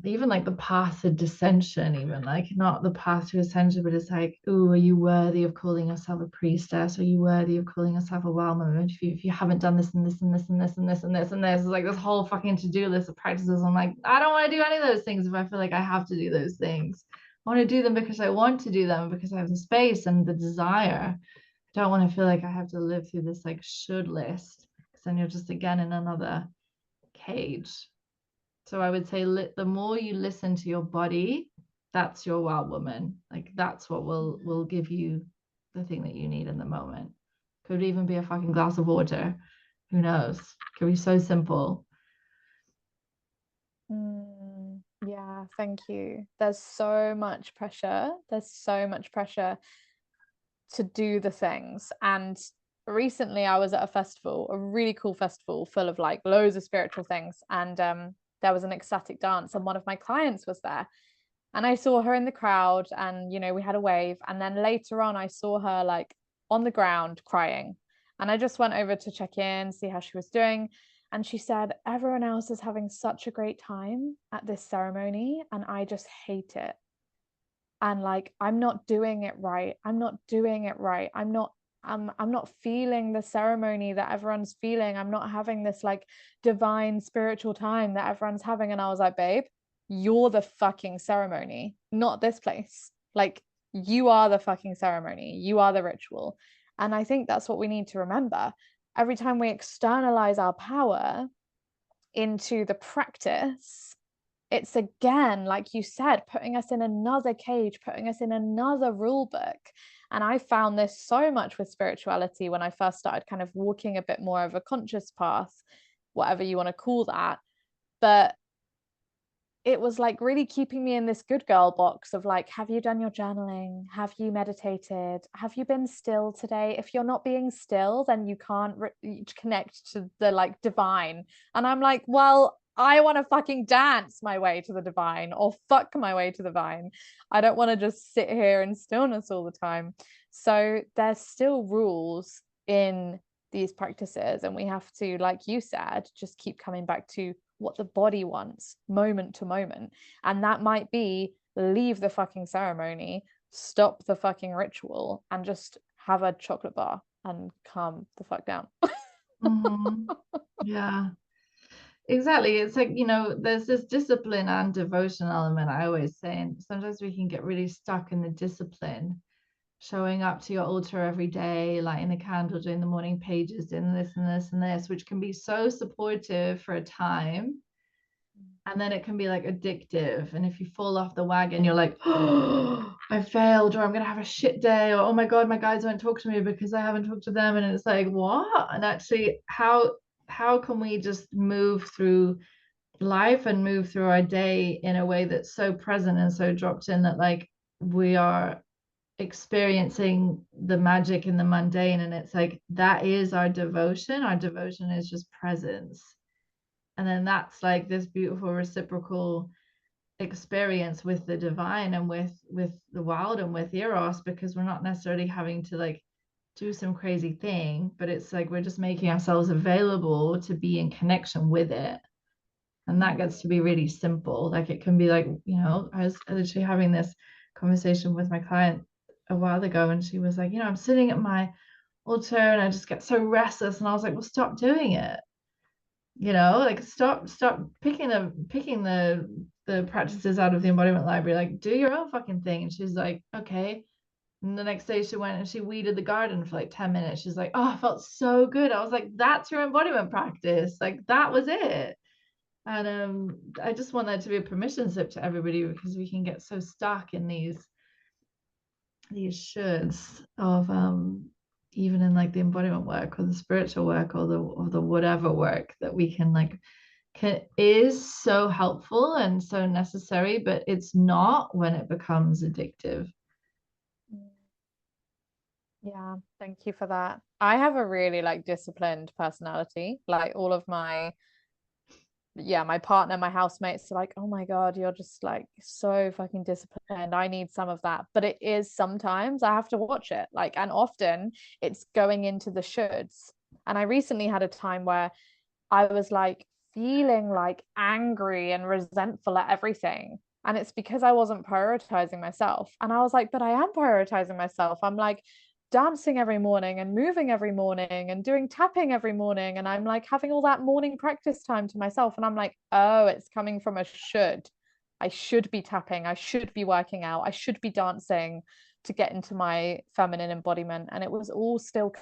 even like the path to dissension, even like not the path to ascension, but it's like, oh, are you worthy of calling yourself a priestess? Are you worthy of calling yourself a wild woman if you haven't done this and this and this and this and this and this and this? It's like this whole fucking to-do list of practices. I'm like, I don't want to do any of those things if I feel like I have to do those things. I want to do them because I want to do them, because I have the space and the desire. I don't want to feel like I have to live through this like should list, because then you're just again in another cage. So I would say the more you listen to your body, that's your wild woman. Like that's what will give you the thing that you need in the moment. Could even be a fucking glass of water. Who knows? Could be so simple. Yeah, thank you. There's so much pressure. There's so much pressure to do the things. And recently I was at a festival, a really cool festival full of like loads of spiritual things. And there was an ecstatic dance, and one of my clients was there. And I saw her in the crowd, and we had a wave. And then later on, I saw her like on the ground crying. And I just went over to check in, see how she was doing. And she said, everyone else is having such a great time at this ceremony, and I just hate it. And like, I'm not doing it right. I'm not doing it right. I'm not feeling the ceremony that everyone's feeling. I'm not having this like divine spiritual time that everyone's having. And I was like, babe, you're the fucking ceremony, not this place. Like, you are the fucking ceremony. You are the ritual. And I think that's what we need to remember. Every time we externalize our power into the practice, it's again, like you said, putting us in another cage, putting us in another rule book. And I found this so much with spirituality when I first started kind of walking a bit more of a conscious path, whatever you want to call that. But it was like really keeping me in this good girl box of like, have you done your journaling? Have you meditated? Have you been still today? If you're not being still, then you can't connect to the like divine. And I'm like, well, I want to fucking dance my way to the divine, or fuck my way to the divine. I don't want to just sit here in stillness all the time. So there's still rules in these practices, and we have to, like you said, just keep coming back to what the body wants moment to moment. And that might be leave the fucking ceremony, stop the fucking ritual, and just have a chocolate bar and calm the fuck down. Mm-hmm. Yeah, exactly. It's like, there's this discipline and devotion element, I always say. And sometimes we can get really stuck in the discipline, showing up to your altar every day, lighting the candle, doing the morning pages, doing this and this and this, which can be so supportive for a time. And then it can be like addictive. And if you fall off the wagon, you're like, oh, I failed, or I'm going to have a shit day, or oh my God, my guys won't talk to me because I haven't talked to them. And it's like, what? And actually, how can we just move through life and move through our day in a way that's so present and so dropped in that like we are experiencing the magic in the mundane? And it's like, that is our devotion. Our devotion is just presence. And then that's like this beautiful reciprocal experience with the divine and with the wild and with eros, because we're not necessarily having to like do some crazy thing, but it's like we're just making ourselves available to be in connection with it. And that gets to be really simple. Like it can be like, I was literally having this conversation with my client a while ago, and she was like, I'm sitting at my altar and I just get so restless. And I was like, well, stop doing it. Like stop picking the practices out of the embodiment library. Like, do your own fucking thing. And she's like, okay. And the next day she went and she weeded the garden for like 10 minutes. She's like, oh, I felt so good. I was like, that's your embodiment practice. Like that was it. And I just want that to be a permission slip to everybody, because we can get so stuck in these shoulds of even in like the embodiment work or the spiritual work or the whatever work that we can like is so helpful and so necessary, but it's not when it becomes addictive. Yeah, thank you for that. I have a really like disciplined personality. Like all of my my partner, my housemates are like, oh my God, you're just like so fucking disciplined. I need some of that. But it is sometimes I have to watch it. Like, and often it's going into the shoulds. And I recently had a time where I was like feeling like angry and resentful at everything. And it's because I wasn't prioritizing myself. And I was like, but I am prioritizing myself. I'm like dancing every morning and moving every morning and doing tapping every morning. And I'm like having all that morning practice time to myself. And I'm like, oh, it's coming from a should. I should be tapping. I should be working out. I should be dancing to get into my feminine embodiment. And it was all still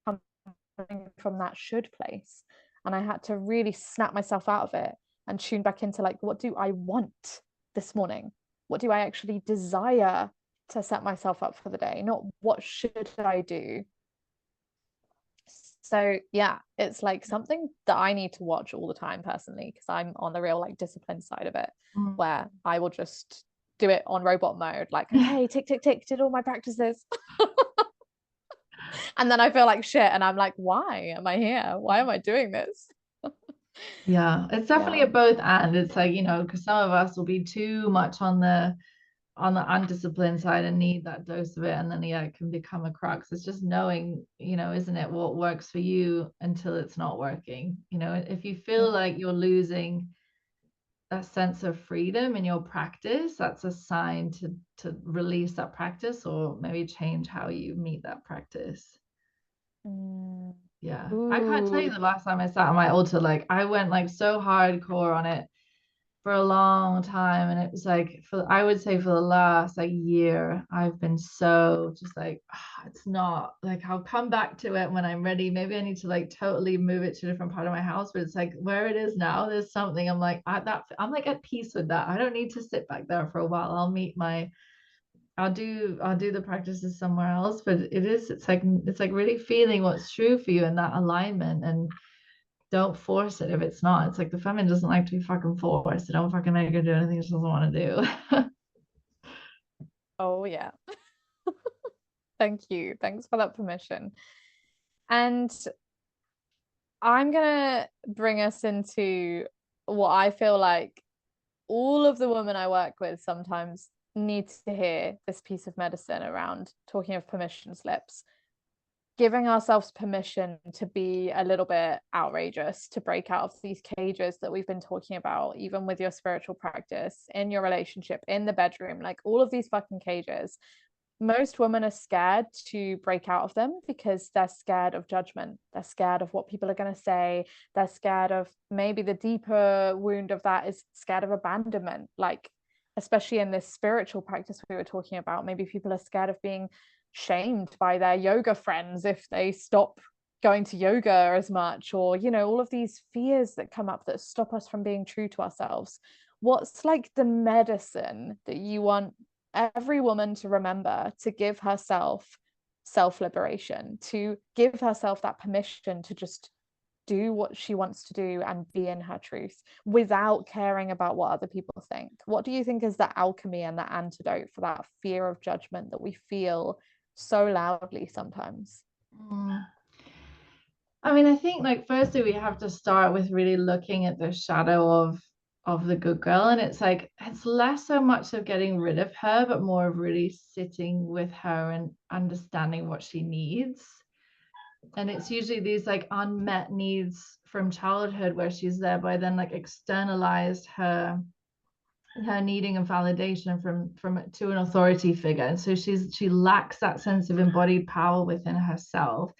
coming from that should place. And I had to really snap myself out of it and tune back into like, what do I want this morning? What do I actually desire to set myself up for the day? Not what should I do? So yeah, it's like something that I need to watch all the time personally, because I'm on the real like discipline side of it, where I will just do it on robot mode, like, okay, tick, tick, tick, did all my practices. And then I feel like shit and I'm like, why am I here? Why am I doing this? Yeah, it's definitely a both and. It's like, because some of us will be too much on the on the undisciplined side and need that dose of it, and then it can become a crux. It's just knowing, isn't it, what works for you until it's not working. If you feel like you're losing a sense of freedom in your practice, that's a sign to release that practice, or maybe change how you meet that practice. Yeah, I can't tell you Ooh. the last time I sat on my altar. Like, I went like so hardcore on it for a long time, and it was like, I would say for the last like year, I've been so just like, it's not like, I'll come back to it when I'm ready. Maybe I need to like totally move it to a different part of my house, but it's like where it is now, there's something I'm like I'm like at peace with that. I don't need to sit back there for a while. I'll do the practices somewhere else, but it's like really feeling what's true for you in that alignment, and don't force it if it's not. It's like the feminine doesn't like to be fucking forced. So don't fucking make her do anything she doesn't want to do. Oh yeah. Thank you. Thanks for that permission. And I'm gonna bring us into what I feel like all of the women I work with sometimes need to hear this piece of medicine around talking of permission slips, giving ourselves permission to be a little bit outrageous, to break out of these cages that we've been talking about, even with your spiritual practice, in your relationship, in the bedroom, like all of these fucking cages. Most women are scared to break out of them because they're scared of judgment. They're scared of what people are going to say. They're scared of, maybe the deeper wound of that is scared of abandonment. Like, especially in this spiritual practice we were talking about, maybe people are scared of being shamed by their yoga friends if they stop going to yoga as much, or, all of these fears that come up that stop us from being true to ourselves. What's like the medicine that you want every woman to remember to give herself self-liberation, to give herself that permission to just do what she wants to do and be in her truth without caring about what other people think? What do you think is the alchemy and the antidote for that fear of judgment that we feel so loudly sometimes? Mm. I mean, I think like firstly we have to start with really looking at the shadow of the good girl, and it's like it's less so much of getting rid of her, but more of really sitting with her and understanding what she needs. And it's usually these like unmet needs from childhood where she's there by then like externalized her needing and validation from to an authority figure, and so she lacks that sense of embodied power within herself.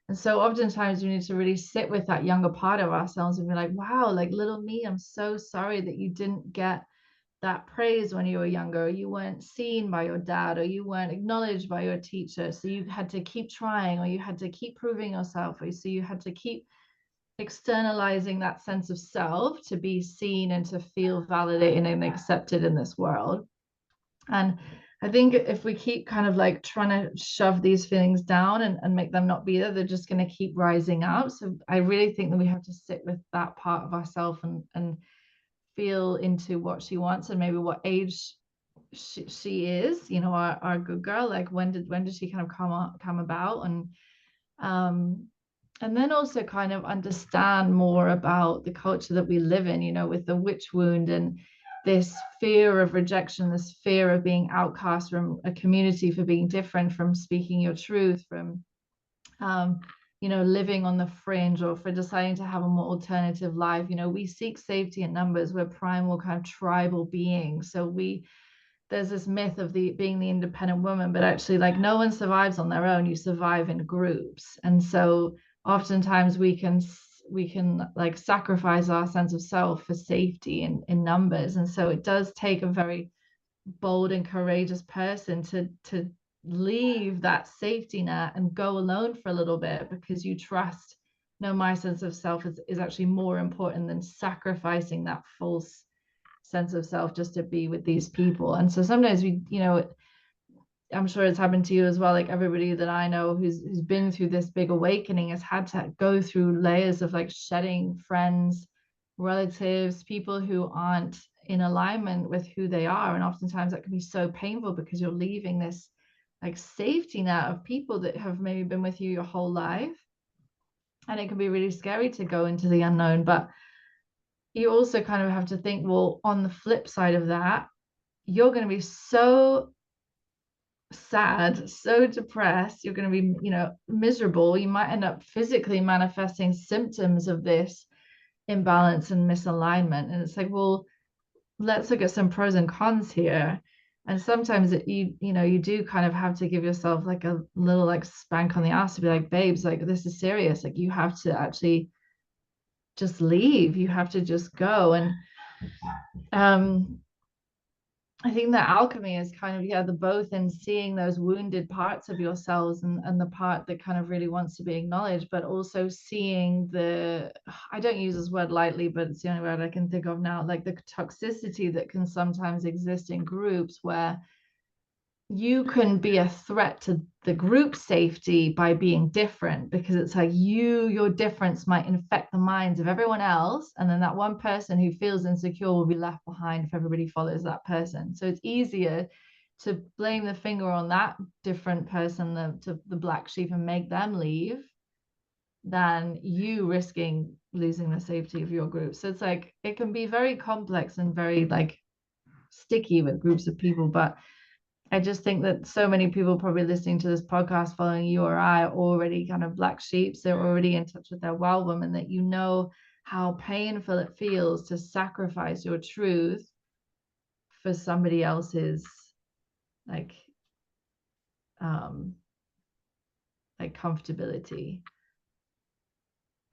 And so oftentimes we need to really sit with that younger part of ourselves and be like, wow, like little me, I'm so sorry that you didn't get that praise when you were younger, or you weren't seen by your dad, or you weren't acknowledged by your teacher, so you had to keep trying, or you had to keep proving yourself, or so you had to keep externalizing that sense of self to be seen and to feel validated and accepted in this world. And I think if we keep kind of like trying to shove these feelings down and make them not be there, they're just going to keep rising up. So I really think that we have to sit with that part of ourselves and feel into what she wants and maybe what age she is, our good girl. Like when did she kind of come about, um and then also kind of understand more about the culture that we live in, with the witch wound and this fear of rejection, this fear of being outcast from a community for being different, from speaking your truth, from living on the fringe, or for deciding to have a more alternative life. We seek safety in numbers. We're primal kind of tribal beings. So there's this myth of being the independent woman, but actually like no one survives on their own. You survive in groups. And so oftentimes we can like sacrifice our sense of self for safety in numbers. And so it does take a very bold and courageous person to leave that safety net and go alone for a little bit, because you trust, no, my sense of self is actually more important than sacrificing that false sense of self just to be with these people. And so sometimes I'm sure it's happened to you as well. Like everybody that I know who's been through this big awakening has had to go through layers of like shedding friends, relatives, people who aren't in alignment with who they are. And oftentimes that can be so painful because you're leaving this like safety net of people that have maybe been with you your whole life. And it can be really scary to go into the unknown. But you also kind of have to think, well, on the flip side of that, you're going to be so sad, so depressed, you're going to be, miserable. You might end up physically manifesting symptoms of this imbalance and misalignment. And it's like, well, let's look at some pros and cons here. And sometimes you do kind of have to give yourself like a little like spank on the ass to be like, babes, like this is serious. Like you have to actually just leave. You have to just go. And I think that alchemy is kind of, yeah, the both in seeing those wounded parts of yourselves and the part that kind of really wants to be acknowledged, but also seeing I don't use this word lightly, but it's the only word I can think of now, like the toxicity that can sometimes exist in groups where you can be a threat to the group safety by being different, because it's like your difference might infect the minds of everyone else, and then that one person who feels insecure will be left behind if everybody follows that person. So it's easier to blame the finger on that different person, the black sheep, and make them leave than you risking losing the safety of your group. So it's like it can be very complex and very like sticky with groups of people. But I just think that so many people probably listening to this podcast, following you or I, are already kind of black sheeps. They're already in touch with their wild woman, that how painful it feels to sacrifice your truth for somebody else's like um like comfortability.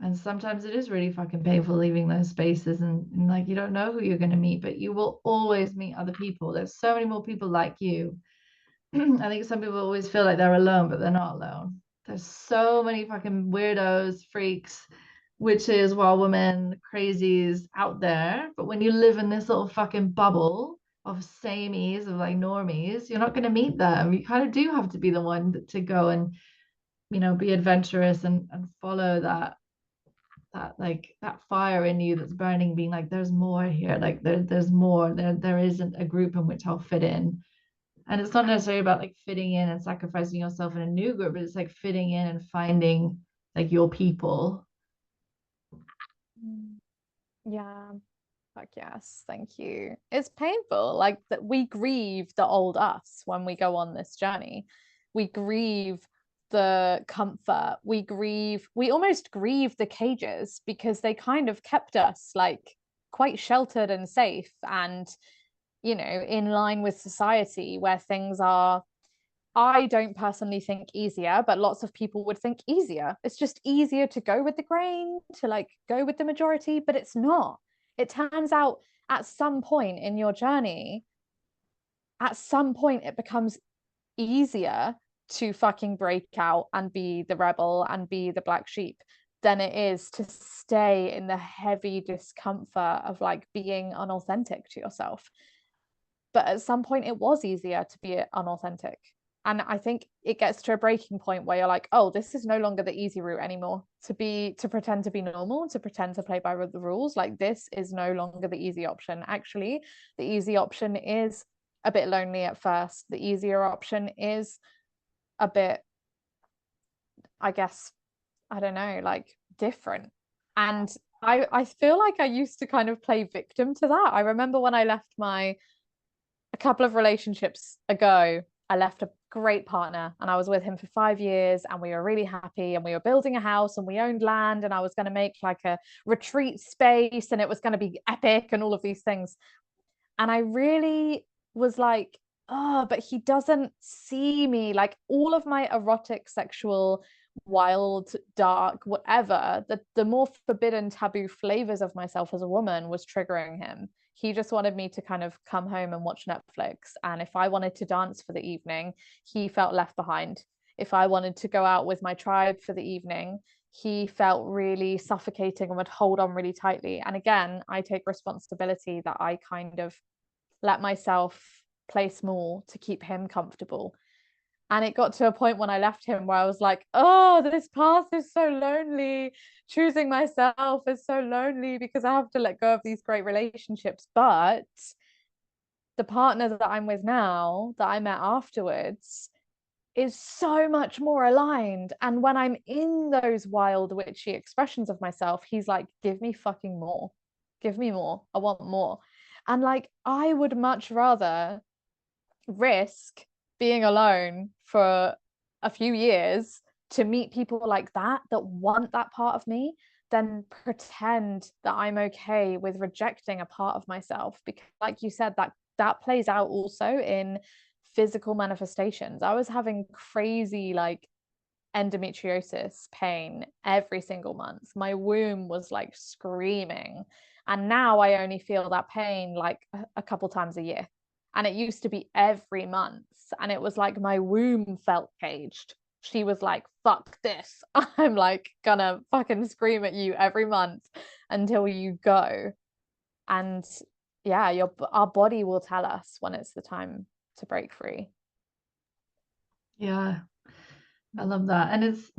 And sometimes it is really fucking painful leaving those spaces, and like you don't know who you're going to meet, but you will always meet other people. There's so many more people like you. I think some people always feel like they're alone, but they're not alone. There's so many fucking weirdos, freaks, witches, wild women, crazies out there. But when you live in this little fucking bubble of samies, of like normies, you're not going to meet them. You kind of do have to be the one to go and, be adventurous and follow that fire in you that's burning, being like, there's more here. Like there's more. There isn't a group in which I'll fit in. And it's not necessarily about like fitting in and sacrificing yourself in a new group, but it's like fitting in and finding like your people. Yeah. Fuck yes, thank you. It's painful, like that we grieve the old us when we go on this journey. We grieve the comfort. We almost grieve the cages because they kind of kept us like quite sheltered and safe and, in line with society where things are, I don't personally think easier, but lots of people would think easier. It's just easier to go with the grain, to like go with the majority, but it's not. It turns out at some point in your journey, at some point, it becomes easier to fucking break out and be the rebel and be the black sheep than it is to stay in the heavy discomfort of like being unauthentic to yourself. But at some point, it was easier to be unauthentic. And I think it gets to a breaking point where you're like, oh, this is no longer the easy route anymore. To pretend to be normal, to pretend to play by the rules, like this is no longer the easy option. Actually, the easy option is a bit lonely at first. The easier option is a bit, I guess, I don't know, like different. And I feel like I used to kind of play victim to that. I remember when I left a couple of relationships ago, I left a great partner and I was with him for 5 years and we were really happy and we were building a house and we owned land and I was going to make like a retreat space and it was going to be epic and all of these things. And I really was like, oh, but he doesn't see me, like all of my erotic, sexual, wild, dark, whatever, the more forbidden, taboo flavors of myself as a woman was triggering him. He just wanted me to kind of come home and watch Netflix. And if I wanted to dance for the evening, he felt left behind. If I wanted to go out with my tribe for the evening, he felt really suffocating and would hold on really tightly. And again, I take responsibility that I kind of let myself play small to keep him comfortable. And it got to a point when I left him where I was like, oh, this path is so lonely. Choosing myself is so lonely because I have to let go of these great relationships. But the partner that I'm with now, that I met afterwards, is so much more aligned. And when I'm in those wild, witchy expressions of myself, he's like, give me fucking more. Give me more. I want more. And like, I would much rather risk being alone for a few years to meet people like that want that part of me than pretend that I'm okay with rejecting a part of myself. Because like you said, that plays out also in physical manifestations. I was having crazy like endometriosis pain every single month. My womb was like screaming. And now I only feel that pain like a couple times a year. And it used to be every month. And it was like my womb felt caged. She was like, fuck this. I'm like gonna fucking scream at you every month until you go. And yeah, our body will tell us when it's the time to break free. Yeah, I love that. And it's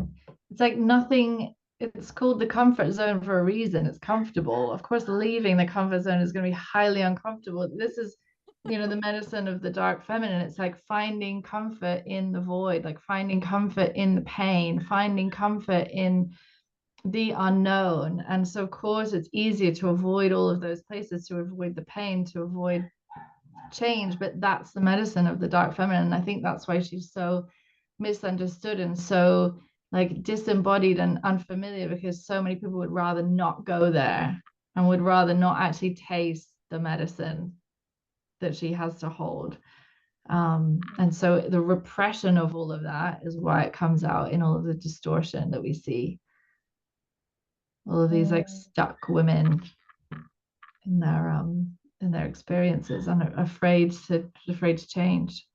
like nothing, it's called the comfort zone for a reason. It's comfortable. Of course, leaving the comfort zone is going to be highly uncomfortable. This is, the medicine of the dark feminine. It's like finding comfort in the void, like finding comfort in the pain, finding comfort in the unknown. And so, of course, it's easier to avoid all of those places, to avoid the pain, to avoid change. But that's the medicine of the dark feminine. And I think that's why she's so misunderstood and so like disembodied and unfamiliar, because so many people would rather not go there and would rather not actually taste the medicine that she has to hold. And so the repression of all of that is why it comes out in all of the distortion that we see. All of these like stuck women in their experiences and afraid to change.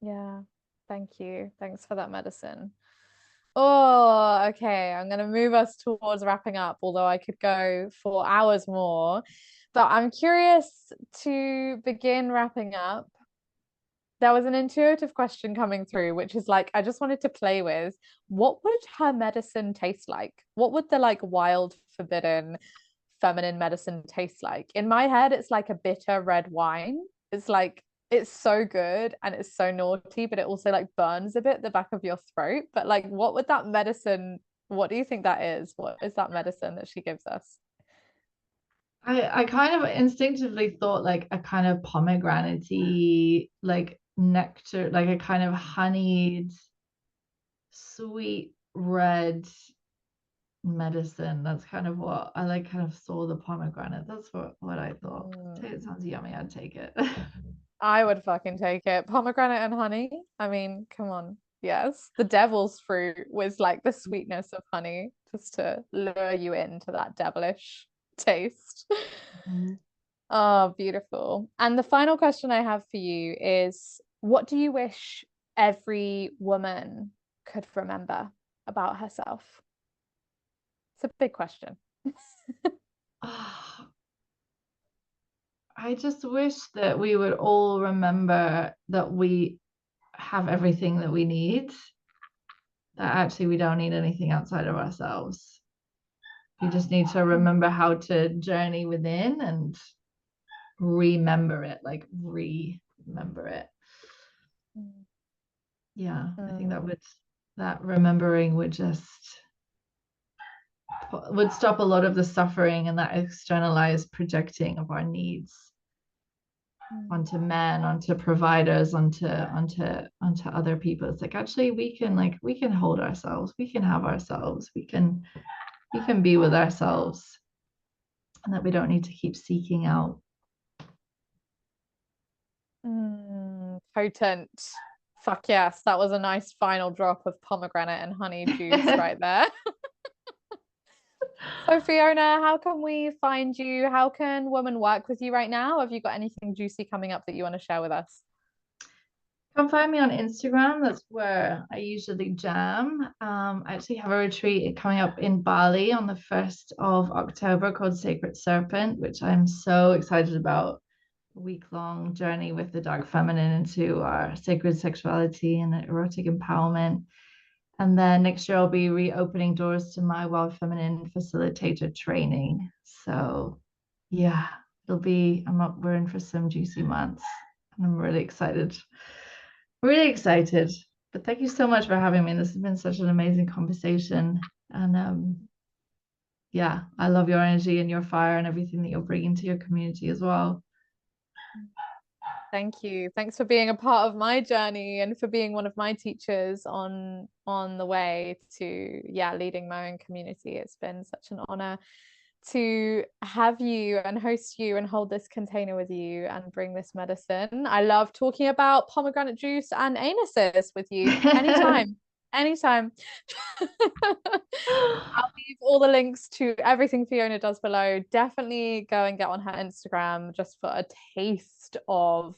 Yeah, thank you. Thanks for that medicine. Oh, okay. I'm going to move us towards wrapping up, although I could go for hours more. But I'm curious to begin wrapping up. There was an intuitive question coming through, which is like, I just wanted to play with what would her medicine taste like? What would the like wild, forbidden, feminine medicine taste like? In my head, it's like a bitter red wine. It's like, it's so good and it's so naughty, but it also like burns a bit the back of your throat. But like, what would that medicine, what do you think that is? What is that medicine that she gives us? I kind of instinctively thought like a kind of pomegranate like nectar, like a kind of honeyed, sweet red medicine. That's kind of what I like, kind of saw the pomegranate. That's what I thought. It sounds yummy. I'd take it. I would fucking take it. Pomegranate and honey. I mean, come on. Yes. The devil's fruit was like the sweetness of honey just to lure you into that devilish taste. Mhm. Oh, beautiful. And the final question I have for you is what do you wish every woman could remember about herself? It's a big question. Ah, I just wish that we would all remember that we have everything that we need, that actually we don't need anything outside of ourselves. We just need to remember how to journey within and remember it, like remember it. Yeah, I think that remembering would stop a lot of the suffering and that externalized projecting of our needs onto men, onto providers, onto other people. It's like actually we can hold ourselves, we can have ourselves, we can be with ourselves, and that we don't need to keep seeking out. Potent. Fuck yes, that was a nice final drop of pomegranate and honey juice right there. So Fiona, how can we find you? How can women work with you right now? Have you got anything juicy coming up that you want to share with us? Come find me on Instagram. That's where I usually jam. I actually have a retreat coming up in Bali on the 1st of October called Sacred Serpent, which I'm so excited about. A week-long journey with the dark feminine into our sacred sexuality and erotic empowerment. And then next year I'll be reopening doors to my wild feminine facilitator training. So yeah, we're in for some juicy months. And I'm really excited. Really excited. But thank you so much for having me. This has been such an amazing conversation. And yeah, I love your energy and your fire and everything that you're bringing to your community as well. Thank you. Thanks for being a part of my journey and for being one of my teachers on the way to, yeah, leading my own community. It's been such an honor to have you and host you and hold this container with you and bring this medicine. I love talking about pomegranate juice and anuses with you anytime. Anytime. I'll leave all the links to everything Fiona does below. Definitely go and get on her Instagram just for a taste of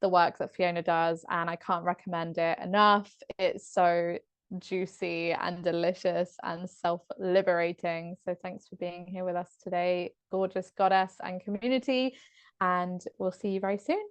the work that Fiona does. And I can't recommend it enough. It's so juicy and delicious and self-liberating. So thanks for being here with us today, gorgeous goddess and community. And we'll see you very soon.